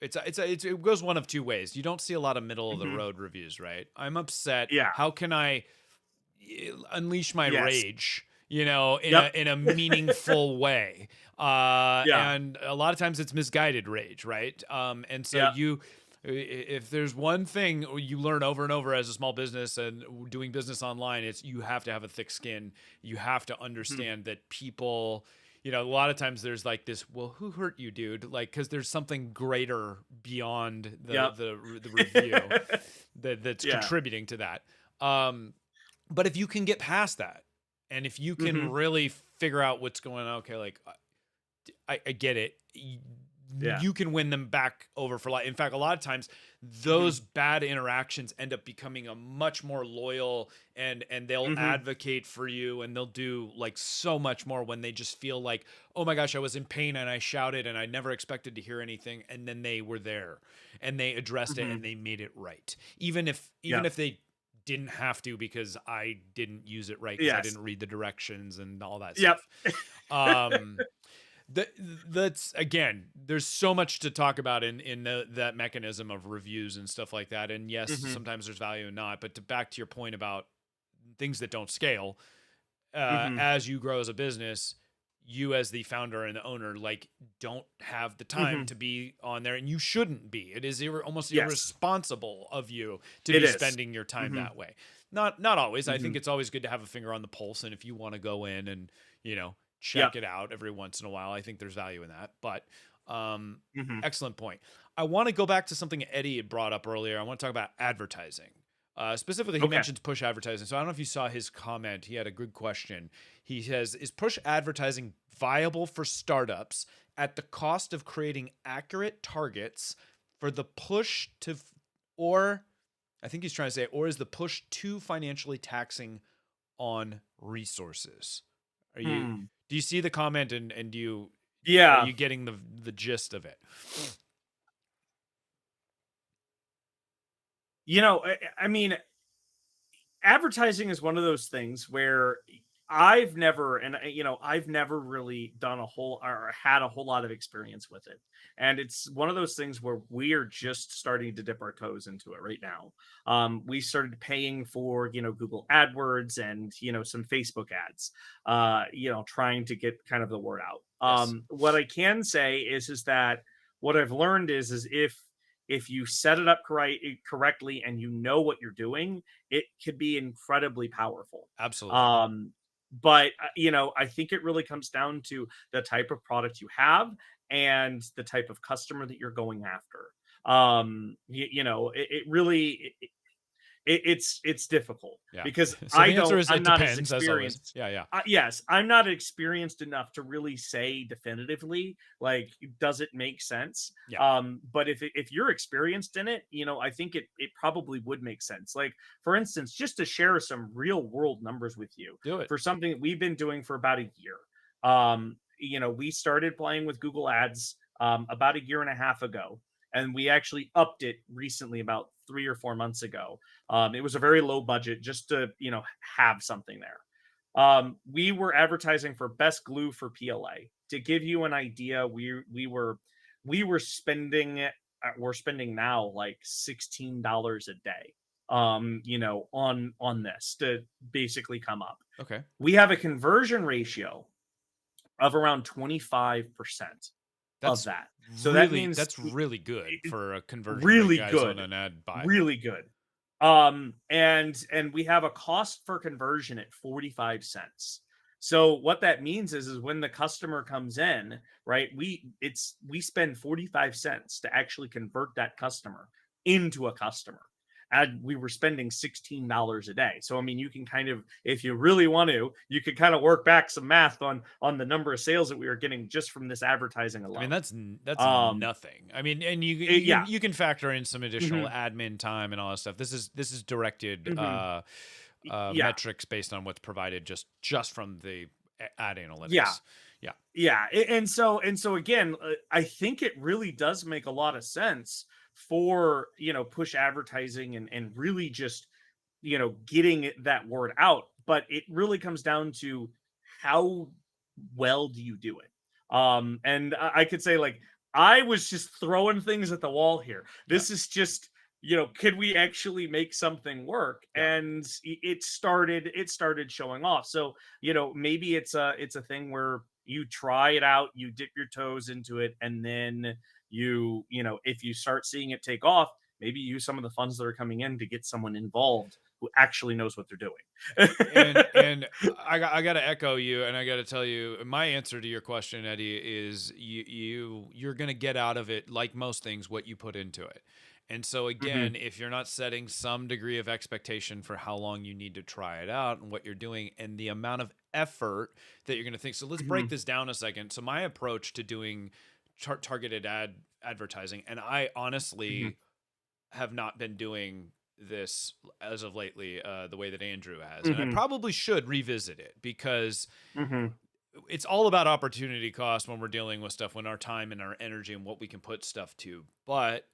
It goes one of two ways. You don't see a lot of middle of the Mhm. road reviews, right? I'm upset. Yeah. How can I unleash my Yes. rage, in Yep. a meaningful way? Yeah. And a lot of times it's misguided rage, right? And so Yeah. if there's one thing you learn over and over as a small business and doing business online, it's you have to have a thick skin. You have to Mhm. understand that people, a lot of times there's like this, well, who hurt you, dude? Like, because there's something greater beyond the Yep. the review that's Yeah. contributing to that. But if you can get past that, and if you can Mhm. really figure out what's going on, okay, like, I get it. Yeah. You can win them back over for life. In fact, a lot of times Hmm. those bad interactions end up becoming a much more loyal, and they'll Hmm. advocate for you, and they'll do like so much more when they just feel like, oh my gosh, I was in pain and I shouted and I never expected to hear anything, and then they were there and they addressed it Hmm. and they made it right, even Yep. if they didn't have to, because I didn't use it right, because I Yes. didn't read the directions and all that Yep. stuff. um that that's again, there's so much to talk about in that mechanism of reviews and stuff like that, and yes, Hmm. sometimes there's value and not, but to back to your point about things that don't scale, Hmm. as you grow as a business, you as the founder and the owner, like, don't have the time Hmm. to be on there, and you shouldn't be. It is almost Yes, irresponsible of you to it be is. spending your time Hmm. that way. Not always. I think Hmm. it's always good to have a finger on the pulse, and if you want to go in and, Yep. check it out every once in a while, I think there's value in that. But um Hmm. excellent point. I want to go back to something Eddie had brought up earlier. I want to talk about advertising. Specifically, he Okay. mentions push advertising. So I don't know if you saw his comment. He had a good question. He says, "Is push advertising viable for startups at the cost of creating accurate targets for the push to, or I think he's trying to say, or is the push too financially taxing on resources?" Are you Hmm. Do you see the comment, and are Yeah. you getting the gist of it? I mean, advertising is one of those things where I've never, and I've never really done a whole or had a whole lot of experience with it. And it's one of those things where we are just starting to dip our toes into it right now. We started paying for, Google AdWords and, some Facebook ads, trying to get kind of the word out. Yes, What I can say is that what I've learned is if you set it up correctly and you know what you're doing, it could be incredibly powerful. absolutely. Um, but I think it really comes down to the type of product you have and the type of customer that you're going after. It really it's difficult Yeah. because So the answer is, it I'm not as depends, as always. experienced. Yeah, yeah, Yes, I'm not experienced enough to really say definitively, like, does it make sense? yeah. But if you're experienced in it, I think it probably would make sense. Like, for instance, just to share some real world numbers with you Do it. for something that we've been doing for about a year. We started playing with Google Ads about a year and a half ago, and we actually upped it recently about 3 or 4 months ago. It was a very low budget just to have something there. We were advertising for best glue for PLA. To give you an idea, we were spending we're spending now like $16 a day on this to basically come up. Okay. We have a conversion ratio of around 25% of That's that. So that means that's really good for a conversion rate, really guys, on good, an ad buy. really good. And we have a cost for conversion at 45 cents. So what that means is when the customer comes in, right, we spend 45 cents to actually convert that customer into a customer. And we were spending $16 a day. So I mean, you can kind of, if you really want to, you could kind of work back some math on the number of sales that we were getting just from this advertising I mean, alone. that's Um, nothing. I mean, and yeah. you can factor in some additional Hmm. admin time and all that stuff. This is directed Hmm. Yeah. metrics based on what's provided just from the ad Yeah. analytics. Yeah. Yeah, and so again, I think it really does make a lot of sense for push advertising and really just getting that word out. But it really comes down to how well do you do it. And I could say, like, I was just throwing things at the wall here. Yeah. This is just could we actually make something work? Yeah. And it started showing off. So maybe it's a thing where you try it out, you dip your toes into it, and then if you start seeing it take off, maybe use some of the funds that are coming in to get someone involved who actually knows what they're doing. And I got to echo you, and I got to tell you, my answer to your question, Eddie, is you're going to get out of it, like most things, what you put into it. And so Hmm. again, if you're not setting some degree of expectation for how long you need to try it out and what you're doing and the amount of effort that you're going to think. So let's Hmm. break this down a second. So my approach to doing targeted advertising, and I Hmm. honestly have not been doing this as of lately the way that Andrew has, and I Hmm. probably should revisit it because Hmm. it's all about opportunity cost when we're dealing with stuff, when our time and our energy and what we can put stuff to. But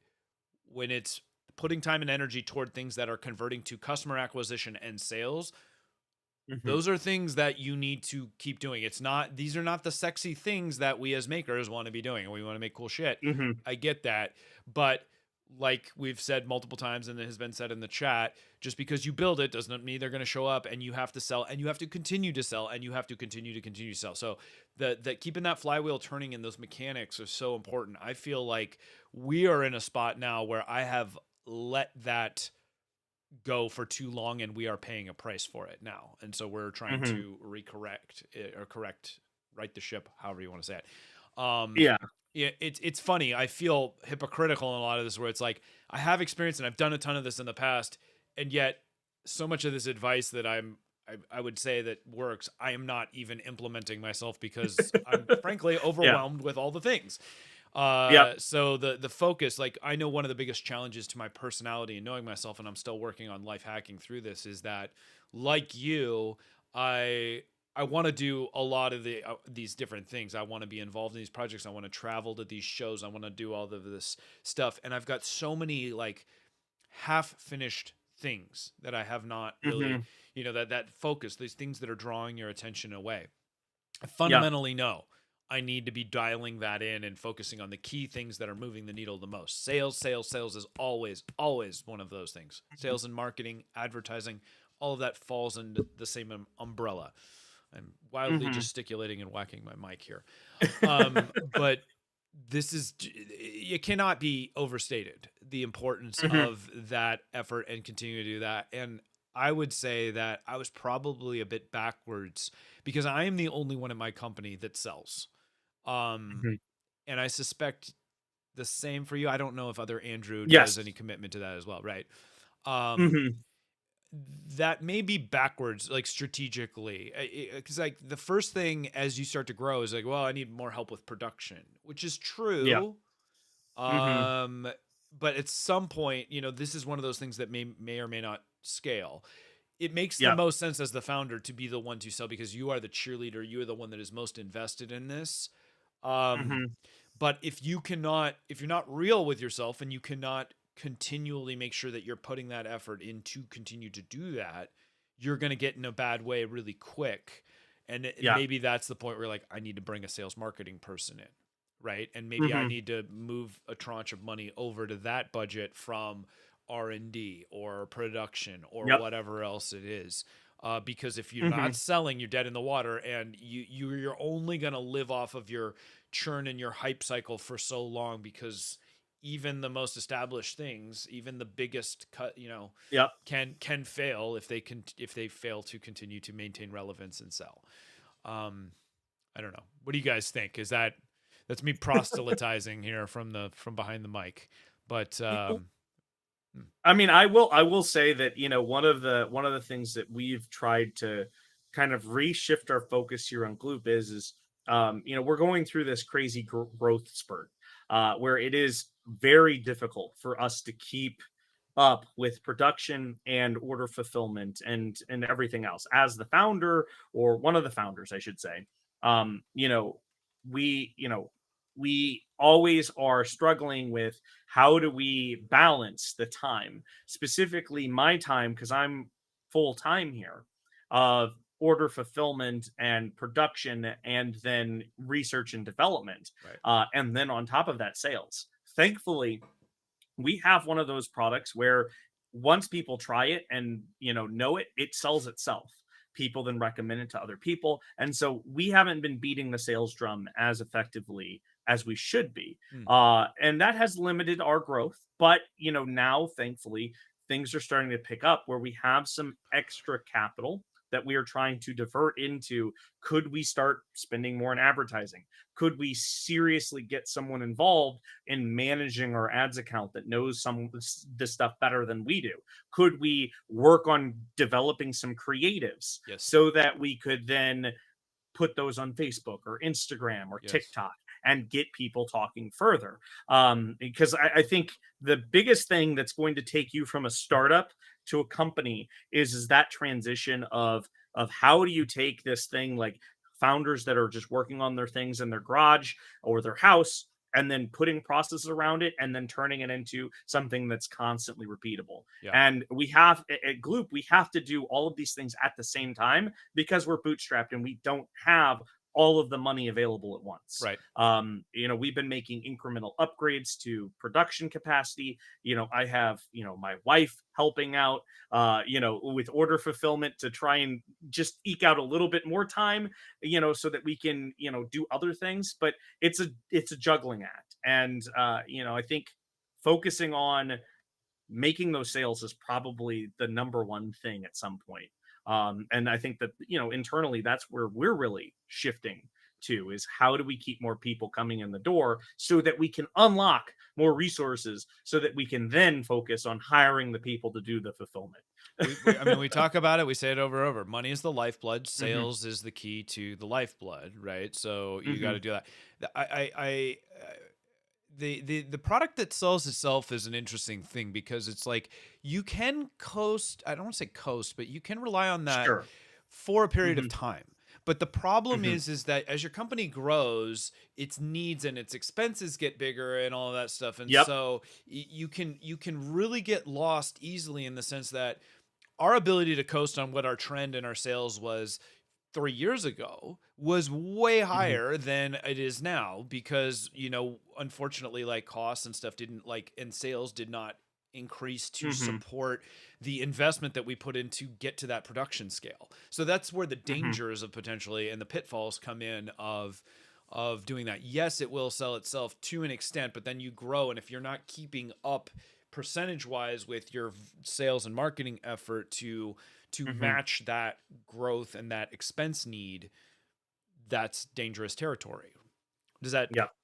when it's putting time and energy toward things that are converting to customer acquisition and sales, Hmm. those are things that you need to keep doing. It's not, these are not the sexy things that we as makers want to be doing, and we want to make cool shit. Hmm. I get that. But like we've said multiple times, and it has been said in the chat, just because you build it doesn't mean they're going to show up, and you have to sell, and you have to continue to sell, and you have to continue to sell. So the keeping that flywheel turning and those mechanics are so important. I feel like we are in a spot now where I have let that go for too long, and we are paying a price for it now, and so we're trying Hmm. to recorrect it, or correct, right the ship, however you want to say it. Yeah. Yeah, it's funny, I feel hypocritical in a lot of this, where it's like I have experience and I've done a ton of this in the past, and yet so much of this advice that I would say that works, I am not even implementing myself because I'm frankly Yeah. overwhelmed with all the things. Yep. So the focus, like I know one of the biggest challenges to my personality and knowing myself, and I'm still working on life hacking through this, is that like you, I want to do a lot of these different things. I want to be involved in these projects. I want to travel to these shows. I want to do all of this stuff, and I've got so many like half finished things that I have not really, Hmm. that focus, these things that are drawing your attention away. I Yeah. fundamentally know I need to be dialing that in and focusing on the key things that are moving the needle the most. Sales is always one of those things. Mhm. Sales and marketing, advertising, all of that falls under the same umbrella. I'm wildly Hmm. gesticulating and whacking my mic here. But this is, it cannot be overstated, the importance Hmm. of that effort and continue to do that. And I would say that I was probably a bit backwards because I am the only one in my company that sells. Um, Hmm. and I suspect the same for you. I don't know if other Andrew does Yes. any commitment to that as well, right? Um, Hmm. that may be backwards, like strategically, because like the first thing as you start to grow is like, well, I need more help with production, which is Yeah. true. Hmm. Um, but at some point, this is one of those things that may or may not scale. It makes the Yeah. most sense as the founder to be the one to sell because you are the cheerleader, you are the one that is most invested in this. Um, Hmm. but if you're not real with yourself and you cannot continually make sure that you're putting that effort in to continue to do that, you're going to get in a bad way really quick. And Yeah. maybe that's the point where like I need to bring a sales marketing person in, right? And maybe I Hmm. need to move a tranche of money over to that budget from R&D or production or Yep. whatever else it is. Because if you're Hmm. not selling, you're dead in the water, and you're only gonna live off of your churn and your hype cycle for so long, because even the most established things, even the biggest cut, Yep. can fail if they fail to continue to maintain relevance and sell. Um, I don't know. What do you guys think? That's me proselytizing here from behind the mic, but hmm, I mean, I will say that one of the things that we've tried to kind of reshift our focus here on Gloop is we're going through this crazy growth spurt where it is very difficult for us to keep up with production and order fulfillment and everything else as the founder, or one of the founders I should say. um you know we always are struggling with how do we balance the time, specifically my time, because I'm full time here, of order fulfillment and production, and then research and development, right. and then on top of that, sales. Thankfully, we have one of those products where once people try it and know it, it sells itself. People then recommend it to other people, and so we haven't been beating the sales drum as effectively as we should be, Hmm. and that has limited our growth. But now thankfully things are starting to pick up where we have some extra capital that we are trying to divert into. Could we start spending more in advertising? Could we seriously get someone involved in managing our ads account that knows some of this stuff better than we do? Could we work on developing some creatives Yes. so that we could then put those on Facebook or Instagram or Yes. TikTok and get people talking further. Because I think the biggest thing that's going to take you from a startup to a company is that transition of how do you take this thing, like founders that are just working on their things in their garage or their house, and then putting processes around it and then turning it into something that's constantly repeatable. Yeah. And we have at Gloop, we have to do all of these things at the same time because we're bootstrapped and we don't have all of the money available at once. Right. We've been making incremental upgrades to production capacity. I have, my wife helping out, with order fulfillment to try and just eke out a little bit more time, so that we can, do other things. But it's a juggling act. And, I think focusing on making those sales is probably the number one thing at some point. And I think that, internally, that's where we're really shifting to, is how do we keep more people coming in the door so that we can unlock more resources so that we can then focus on hiring the people to do the fulfillment. I mean, we talk about it. We say it over and over. Money is the lifeblood. Hmm. Sales is the key to the lifeblood, right? So you got Hmm. to do that. The product that sells itself is an interesting thing because it's like you can coast. I don't want to say coast, but you can rely on that Sure. for a period of Hmm. time. But the problem Hmm. is that as your company grows, its needs and its expenses get bigger and all of that stuff, and Yep. so you can really get lost easily in the sense that our ability to coast on what our trend and our sales was 3 years ago was way Hmm. higher than it is now because unfortunately, like, costs and stuff didn't, like, and sales did not increase to Hmm. support the investment that we put in to get to that production scale. So that's where the Hmm. dangers of potentially and the pitfalls come in of doing that. Yes, it will sell itself to an extent, but then you grow, and if you're not keeping up percentage wise with your sales and marketing effort to Hmm. match that growth and that expense need, that's dangerous territory. Does that Yep.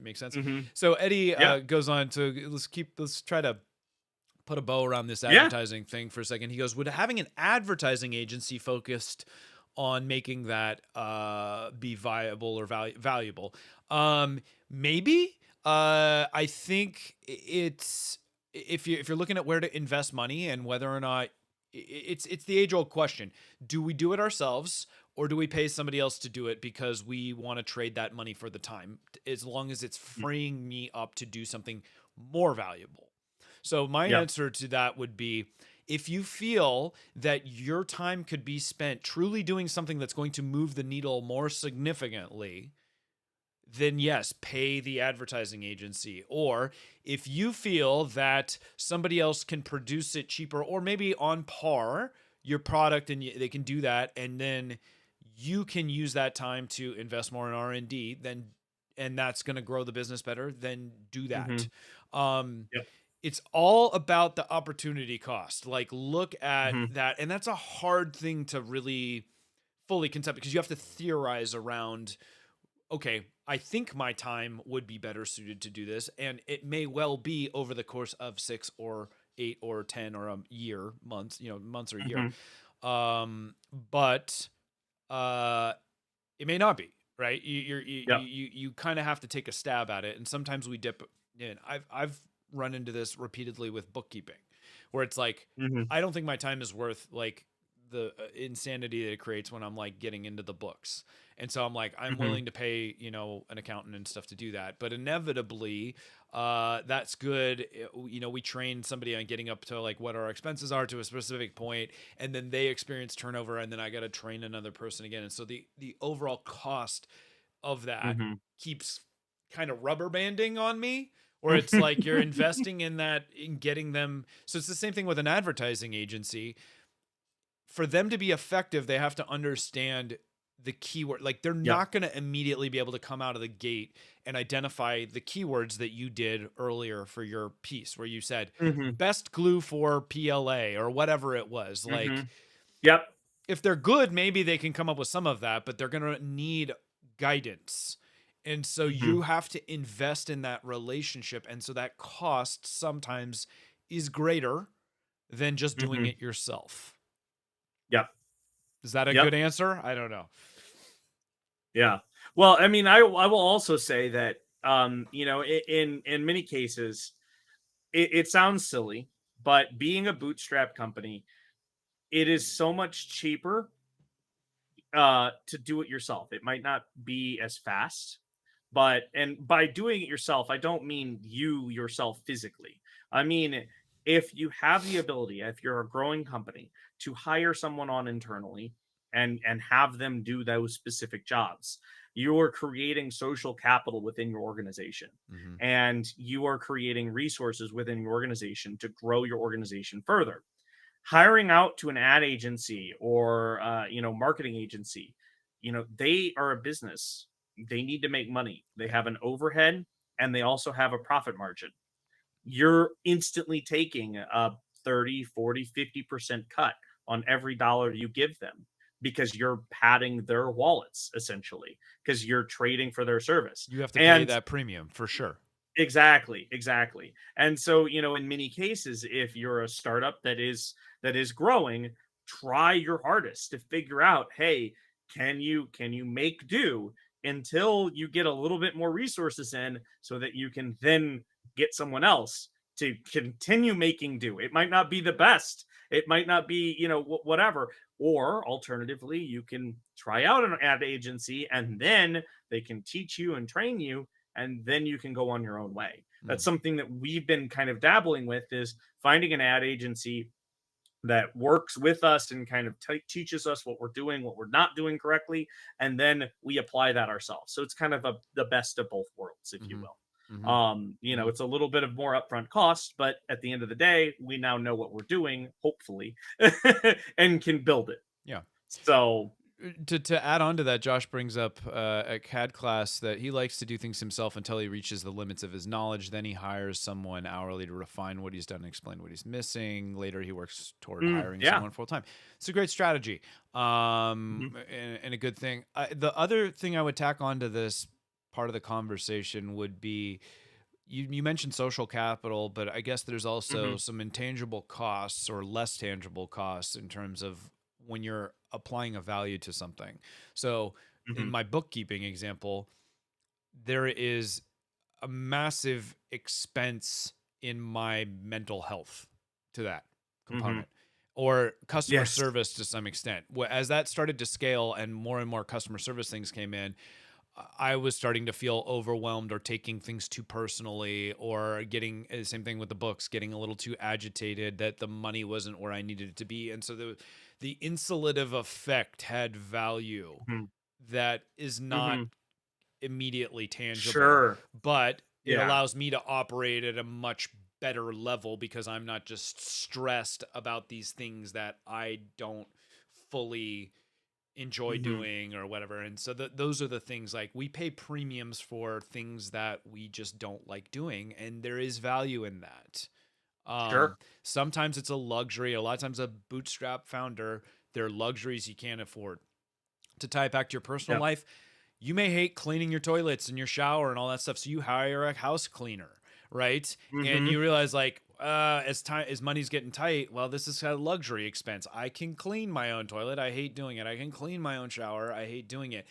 make sense? Hmm. So Eddie Yeah. goes on to let's try to put a bow around this Yeah. advertising thing for a second. He goes, would having an advertising agency focused on making that be viable or valuable? Maybe. I think it's if you're looking at where to invest money and whether or not it's the age old question: do we do it ourselves or do we pay somebody else to do it because we want to trade that money for the time, as long as it's freeing me up to do something more valuable? So my Yep. answer to that would be, if you feel that your time could be spent truly doing something that's going to move the needle more significantly, then yes, pay the advertising agency. Or if you feel that somebody else can produce it cheaper or maybe on par your product, and they can do that, and then you can use that time to invest more in R&D, then, and that's going to grow the business better, then do that. Hmm. Um, Yep. it's all about the opportunity cost. Like, look at Hmm. that. And that's a hard thing to really fully concept because you have to theorize around, okay, I think my time would be better suited to do this. And it may well be over the course of 6 or 8 or 10 or a year, months, months or a year. Hmm. But it may not be, right. Yep. You kind of have to take a stab at it, and sometimes we dip in. I've run into this repeatedly with bookkeeping, where it's like, Hmm. I don't think my time is worth, like, the insanity that it creates when I'm, like, getting into the books. And so I'm like, I'm Hmm. willing to pay, an accountant and stuff to do that. But inevitably, that's good. We train somebody on getting up to, like, what our expenses are to a specific point, and then they experience turnover, and then I got to train another person again. And so the overall cost of that Hmm. keeps kind of rubber banding on me, where it's like you're investing in that, in getting them. So it's the same thing with an advertising agency. For them to be effective, they have to understand the keyword. Like, they're Yep. not going to immediately be able to come out of the gate and identify the keywords that you did earlier for your piece, where you said Hmm. best glue for PLA or whatever it was. Hmm. Like, Yep. if they're good, maybe they can come up with some of that, but they're going to need guidance. And so Hmm. you have to invest in that relationship. And so that cost sometimes is greater than just doing Hmm. it yourself. Yep. Is that a Yep. good answer? I don't know. Yeah. Well, I mean, I will also say that you know, in many cases, it sounds silly, but being a bootstrap company, it is so much cheaper to do it yourself. It might not be as fast, but and by doing it yourself, I don't mean you yourself physically. I mean, if you have the ability, if you're a growing company, to hire someone on internally and have them do those specific jobs, you're creating social capital within your organization, Hmm. and you are creating resources within your organization to grow your organization further. Hiring out to an ad agency or you know, marketing agency, you know, they are a business. They need to make money. They Right. have an overhead and they also have a profit margin. You're instantly taking a 30, 40, 50% cut on every dollar you give them because you're padding their wallets essentially, because you're trading for their service. You have to pay And that premium for sure. exactly, exactly. And so, you know, in many cases, if you're a startup that is growing, try your hardest to figure out, hey, can you make do until you get a little bit more resources in so that you can then get someone else to continue making do. It might not be the best. It might not be, you know, whatever. Or alternatively, you can try out an ad agency and then they can teach you and train you, and then you can go on your own way. That's Mm. something that we've been kind of dabbling with, is finding an ad agency that works with us and kind of teaches us what we're doing, what we're not doing correctly, and then we apply that ourselves. So it's kind of the best of both worlds, if you Hmm. will. Hmm. You know, Hmm. it's a little bit of more upfront cost, but at the end of the day, we now know what we're doing, hopefully, and can build it. Yeah. So, To add on to that, Josh brings up a CAD class that he likes to do things himself until he reaches the limits of his knowledge. Then he hires someone hourly to refine what he's done and explain what he's missing. Later, he works toward hiring yeah. someone full time. It's a great strategy, Mhm. and a good thing. The other thing I would tack on to this part of the conversation would be, you mentioned social capital, but I guess there's also Mhm. some intangible costs or less tangible costs in terms of when you're applying a value to something. So, in Mhm. my bookkeeping example, there is a massive expense in my mental health to that Mhm. component, or customer Yes. service to some extent. As that started to scale and more customer service things came in, I was starting to feel overwhelmed or taking things too personally, or getting same thing with the books, getting a little too agitated that the money wasn't where I needed it to be. And so the insulative effect had value Mhm. that is not Mhm. immediately tangible, Sure. but it Yeah. allows me to operate at a much better level because I'm not just stressed about these things that I don't fully enjoy Mhm. doing or whatever. And so those are the things, like, we pay premiums for things that we just don't like doing, and there is value in that. Sure. Sometimes it's a luxury. A lot of times a bootstrap founder, there are luxuries you can't afford. To tie it back to your personal Yep. life, you may hate cleaning your toilets and your shower and all that stuff, so you hire a house cleaner, right? And Mhm. you realize, like, as money's getting tight, well, this is a luxury expense. I can clean my own toilet. I hate doing it. I can clean my own shower. I hate doing it.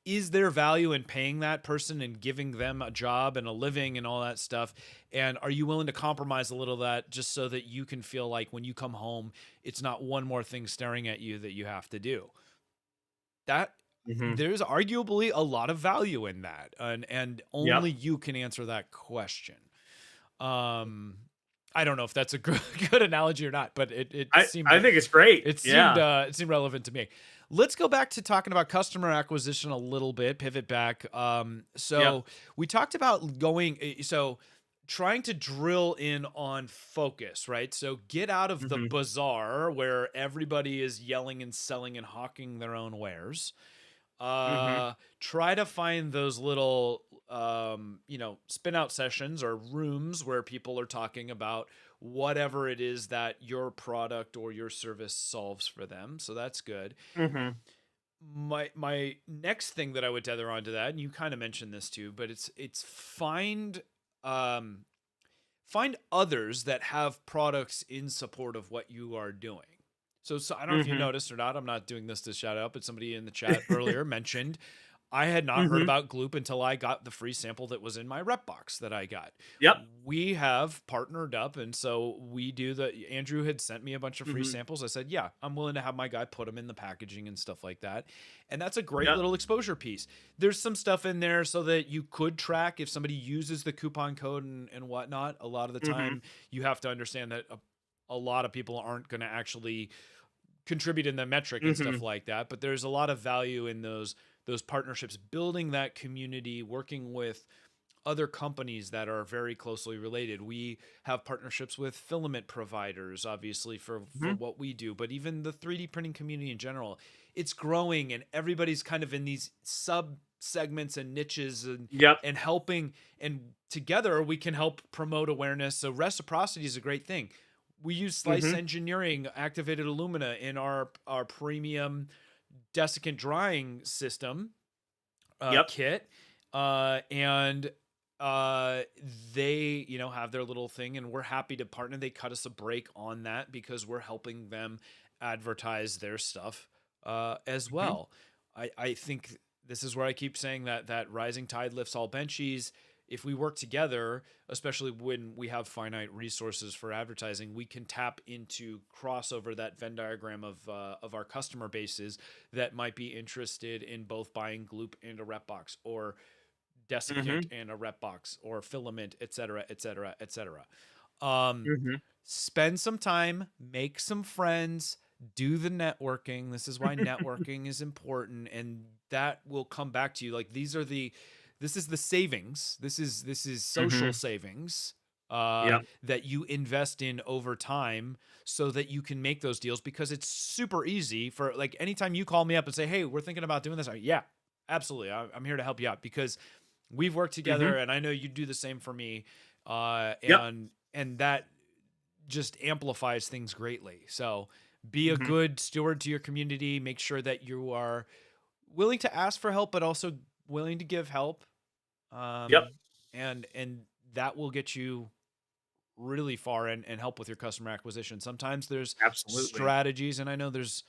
Is there value in paying that person and giving them a job and a living and all that stuff? And are you willing to compromise a little of that just so that you can feel like when you come home, it's not one more thing staring at you that you have to do? That Mhm. There's arguably a lot of value in that, and Yep. only you can answer that question. um I don't know if that's a good, good analogy or not, but I think it's great. Yeah. it seemed relevant to me. Let's go back to talking about customer acquisition a little bit, pivot back. Yep. So we talked about trying to drill in on focus, right? So get out of the Mhm. bazaar where everybody is yelling and selling and hawking their own wares. Mhm. Try to find those little spin out sessions or rooms where people are talking about whatever it is that your product or your service solves for them. So that's good. Mhm. My next thing that I would tether onto that, and you kind of mentioned this too, but it's um find others that have products in support of what you are doing. So I don't know if you Mhm. noticed or not, I'm not doing this to shout out, but somebody in the chat earlier mentioned I had not heard Mm-hmm. about Gloop until I got the free sample that was in my rep box that I got. Yep. We have partnered up, and so we do Andrew had sent me a bunch of free Mm-hmm. samples. I said, yeah, I'm willing to have my guy put them in the packaging and stuff like that. And that's a great Yep. little exposure piece. There's some stuff in there so that you could track if somebody uses the coupon code and whatnot. A lot of the Mm-hmm. time, you have to understand that a lot of people aren't going to actually contribute in the metric and Mm-hmm. stuff like that, but there's a lot of value in those partnerships, building that community, working with other companies that are very closely related. We have partnerships with filament providers, obviously, for Mm-hmm. what we do, but even the 3D printing community in general, it's growing, and everybody's kind of in these sub segments and niches, Yep. and helping, and together we can help promote awareness. So reciprocity is a great thing. We use Slice Mm-hmm. Engineering activated alumina in our premium desiccant drying system Yep. kit, and they have their little thing, and we're happy to partner. They cut us a break on that because we're helping them advertise their stuff as Mm-hmm. well. I think this is where I keep saying that rising tide lifts all benchies. If we work together, especially when we have finite resources for advertising, we can tap into crossover, that Venn diagram of our customer bases that might be interested in both buying Gloop and a rep box, or Mm-hmm. desiccant and a rep box, or filament, et cetera, et cetera, et cetera. Um, Mm-hmm. Spend some time, make some friends, do the networking. This is why networking is important, and that will come back to you. Like, this is the savings. This is Mm-hmm. social savings Yep. that you invest in over time, so that you can make those deals, because it's super easy for, like, anytime you call me up and say, hey, we're thinking about doing this. Yeah, absolutely. I'm here to help you out, because we've worked Mm-hmm. together, and I know you do the same for me. Uh, Yep. and and that just amplifies things greatly. So be a Mm-hmm. good steward to your community. Make sure that you are willing to ask for help, but also willing to give help. Yep. Um, and that will get you really far, and help with your customer acquisition. Sometimes there's Absolutely. strategies, and I know there's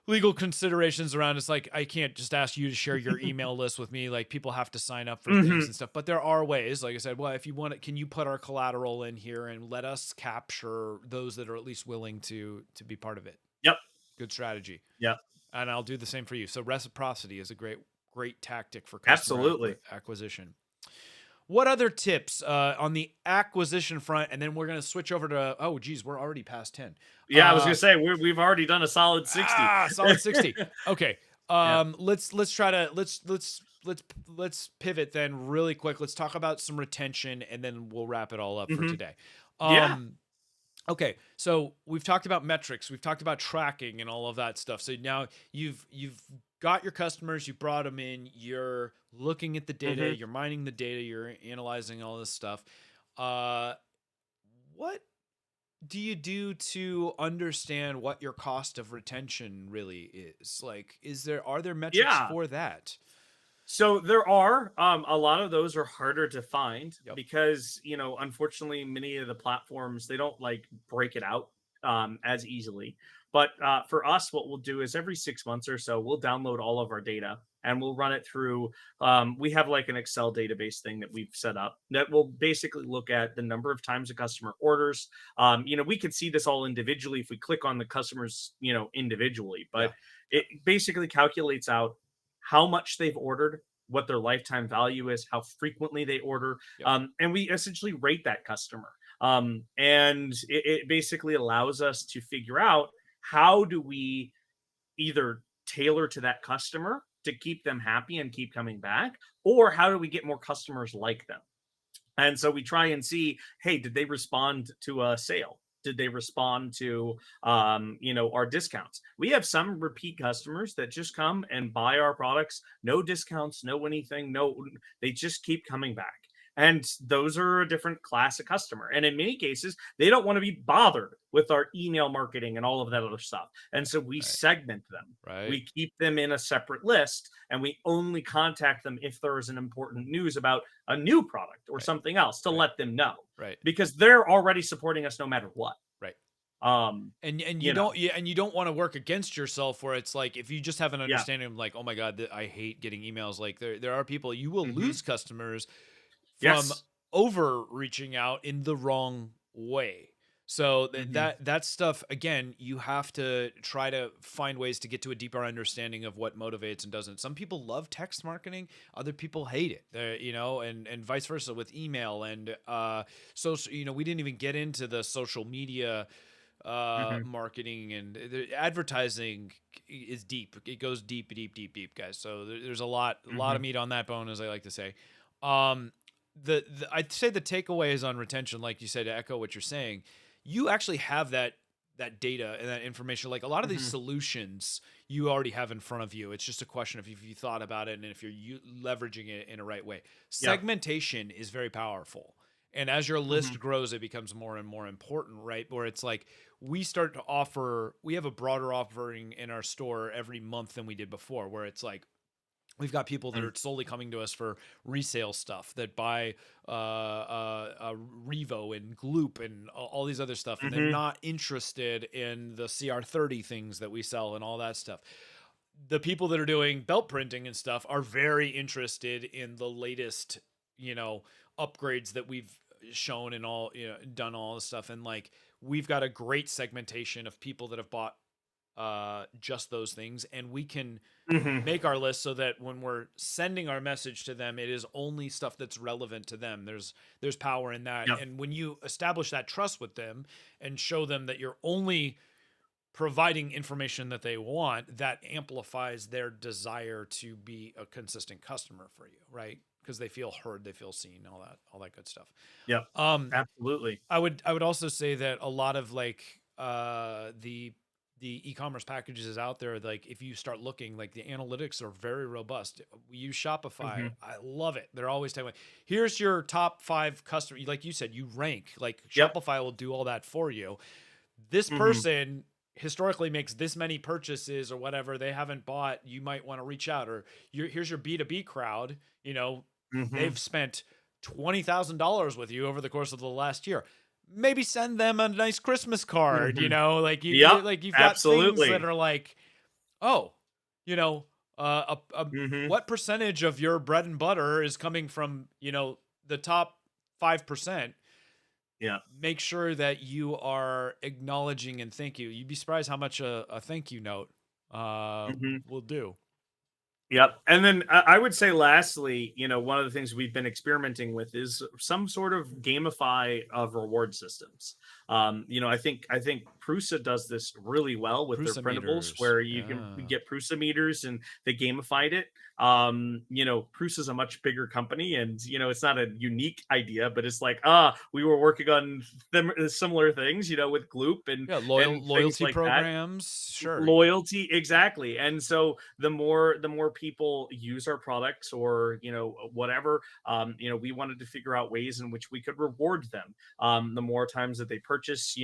legal considerations around. It's like, I can't just ask you to share your email list with me. Like, people have to sign up for things Mm-hmm. and stuff, but there are ways. Like I said, well, if you want it, can you put our collateral in here and let us capture those that are at least willing to be part of it? Yep. Good strategy. Yep. And I'll do the same for you. So reciprocity is a great tactic for customer Absolutely. acquisition. What other tips on the acquisition front? And then we're going to switch over to, oh geez, we're already past 10. Yeah, I was gonna say we've already done a solid 60. Solid 60. Okay. Yeah. Let's try to let's pivot then really quick. Let's talk about some retention, and then we'll wrap it all up for Mm-hmm. today. Yeah. Um okay. So we've talked about metrics, we've talked about tracking and all of that stuff. So now you've got your customers, you brought them in, you're looking at the data, Mm-hmm. you're mining the data, you're analyzing all this stuff. Uh what do you do to understand what your cost of retention really is? Like, are there metrics Yeah. for that? So there are a lot of those are harder to find Yep. because unfortunately many of the platforms they don't like break it out as easily. But for us, what we'll do is every 6 months or so we'll download all of our data and we'll run it through. We have like an Excel database thing that we've set up that will basically look at the number of times a customer orders. We can see this all individually if we click on the customers, individually, Yeah. but it basically calculates out how much they've ordered, what their lifetime value is, how frequently they order, Yep. and we essentially rate that customer. And it basically allows us to figure out how do we either tailor to that customer to keep them happy and keep coming back, or how do we get more customers like them? And so we try and see, hey, did they respond to a sale? Did they respond to our discounts? We have some repeat customers that just come and buy our products, no discounts, no anything, no, they just keep coming back. And those are a different class of customer. And in many cases, they don't want to be bothered with our email marketing and all of that other stuff. And so we Right. segment them. Right. We keep them in a separate list and we only contact them if there is an important news about a new product or Right. something else to Right. let them know Right. because they're already supporting us no matter what. Right. And you You know, don't, yeah, and you don't want to work against yourself where it's like if you just have an yeah, understanding of like, oh my god, I hate getting emails. Like there are people you will hmm, lose customers from yes, over reaching out in the wrong way. So hmm, that stuff again, you have to try to find ways to get to a deeper understanding of what motivates and doesn't. Some people love text marketing, other people hate it. You know, and vice versa with email and so you know, we didn't even get into the social media hmm, marketing and the advertising is deep. It goes deep, deep, deep, deep, guys. So there's a lot of hmm, meat on that bone, as I like to say. Um, the I'd say the takeaway is on retention, like you said, to echo what you're saying. You actually have that data and that information. Like a lot of these hmm, solutions, you already have in front of you. It's just a question of if you thought about it and if you're leveraging it in a right way. yeah, Segmentation is very powerful. And as your hmm, list grows, it becomes more and more important, right? Where it's like we start to offer, we have a broader offering in our store every month than we did before, where it's like we've got people that are solely coming to us for resale stuff that buy Revo and Gloop and all these other stuff, and they're hmm, not interested in the CR30 things that we sell and all that stuff. The people that are doing belt printing and stuff are very interested in the latest, you know, upgrades that we've shown and all, you know, done all this stuff. And like, we've got a great segmentation of people that have bought just those things. And we can hmm, make our list so that when we're sending our message to them, it is only stuff that's relevant to them. There's power in that. yeah, And when you establish that trust with them and show them that you're only providing information that they want, that amplifies their desire to be a consistent customer for you, right? Because they feel heard, they feel seen, all that good stuff. yeah, um absolutely, I would also say that a lot of like the e-commerce packages out there, like if you start looking, like the analytics are very robust. We use Shopify. hmm, I love it. They're always telling me, here's your top 5 customers. Like you said, you rank. Like yep, Shopify will do all that for you. This hmm, person historically makes this many purchases or whatever, they haven't bought, you might want to reach out. Or here's your B2B crowd, you know, hmm, they've spent $20,000 with you over the course of the last year. Maybe send them a nice Christmas card, you hmm, know, like yep, like you've got things that absolutely, are like, oh, you know, hmm, what percentage of your bread and butter is coming from, you know, the top 5%? yeah, Make sure that you are acknowledging and thank you. You'd be surprised how much a thank you note hmm. will do. Yep. And then I would say, lastly, one of the things we've been experimenting with is some sort of gamify of reward systems. I think Prusa does this really well with their Prusa printables, meters. where you can Yeah. get Prusa meters and they gamified it. Prusa is a much bigger company, and it's not a unique idea, but it's like, we were working on them similar things, with Gloop and Yeah, things loyalty like that. programs. Sure. Loyalty, exactly. And so the more people use our products, or whatever, we wanted to figure out ways in which we could reward them. The more times that they purchase,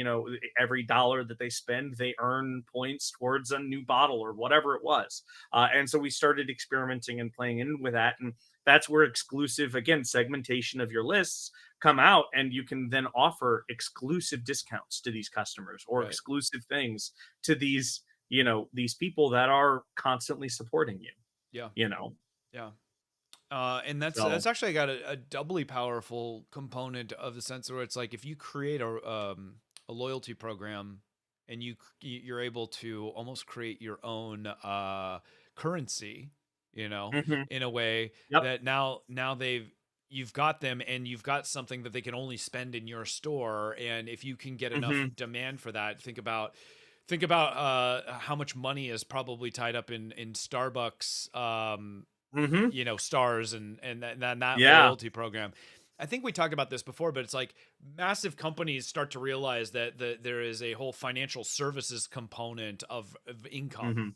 every dollar that they spend, they earn points towards a new bottle or whatever it was. And so we started experimenting and playing in with that, and that's where exclusive, again, segmentation of your lists come out, and you can then offer exclusive discounts to these customers, or Right. exclusive things to these people that are constantly supporting you Yeah. you know Yeah. And that's so actually got a doubly powerful component of the sense where it's like if you create a loyalty program and you're able to almost create your own currency, you know, mhm, in a way yep, that now you've got them and you've got something that they can only spend in your store. And if you can get enough mhm, demand for that, think about how much money is probably tied up in Starbucks mhm, you know, stars and that yeah, loyalty program. I think we talked about this before, but it's like massive companies start to realize that there is a whole financial services component of income. mhm,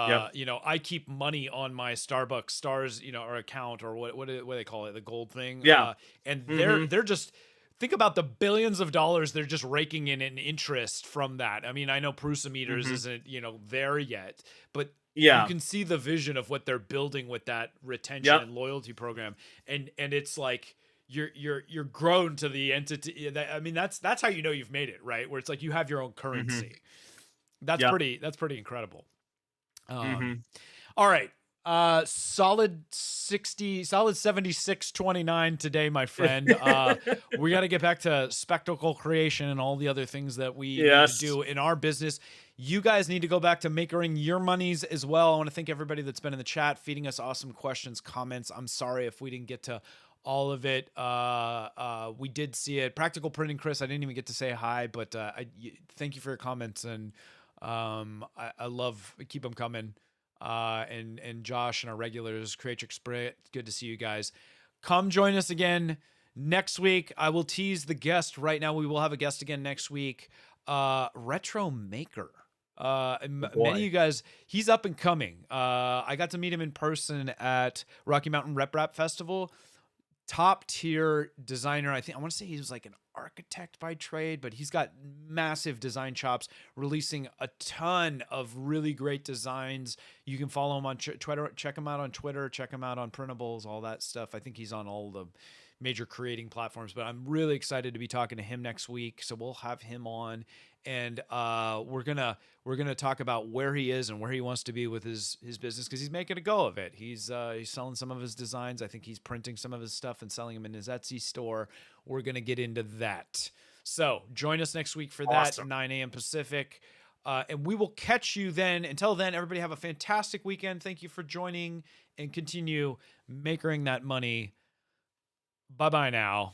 yep, You know, I keep money on my Starbucks stars, you know, or account, or what do they call it, the gold thing. yeah, And mhm, they're just think about the billions of dollars they're just raking in interest from that. I mean, I know Prusa meters mhm, isn't, you know, there yet, but you yeah, can see the vision of what they're building with that retention yep, and loyalty program. And it's like you're grown to the entity. I mean, that's how you know you've made it, right? Where it's like you have your own currency. That's Yep. pretty incredible. Mhm. All right. Solid 76-29 today, my friend. We got to get back to spectacle creation and all the other things that we need to Yes. do in our business. You guys need to go back to making your monies as well. I want to thank everybody that's been in the chat, feeding us awesome questions, comments. I'm sorry if we didn't get to all of it. We did see it. Practical Printing, Chris, I didn't even get to say hi, but thank you for your comments, and I love, keep them coming. And Josh and our regulars, Creatrix Spirit, good to see you guys. Come join us again next week. I will tease the guest right now. We will have a guest again next week. Retro Maker. Many of you guys, he's up and coming. I got to meet him in person at Rocky Mountain Rep Rap Festival. Top tier designer. I want to say he was like an architect by trade, but he's got massive design chops, releasing a ton of really great designs. You can follow him on Twitter, check him out on Twitter, check him out on Printables, all that stuff. I think he's on all the major creating platforms, but I'm really excited to be talking to him next week. So we'll have him on, and we're gonna talk about where he is and where he wants to be with his business, because he's making a go of it. He's selling some of his designs. I think he's printing some of his stuff and selling them in his Etsy store. We're gonna get into that. So join us next week for that, 9 a.m. Pacific. And we will catch you then. Until then, everybody have a fantastic weekend. Thank you for joining, and continue making that money. Bye-bye now.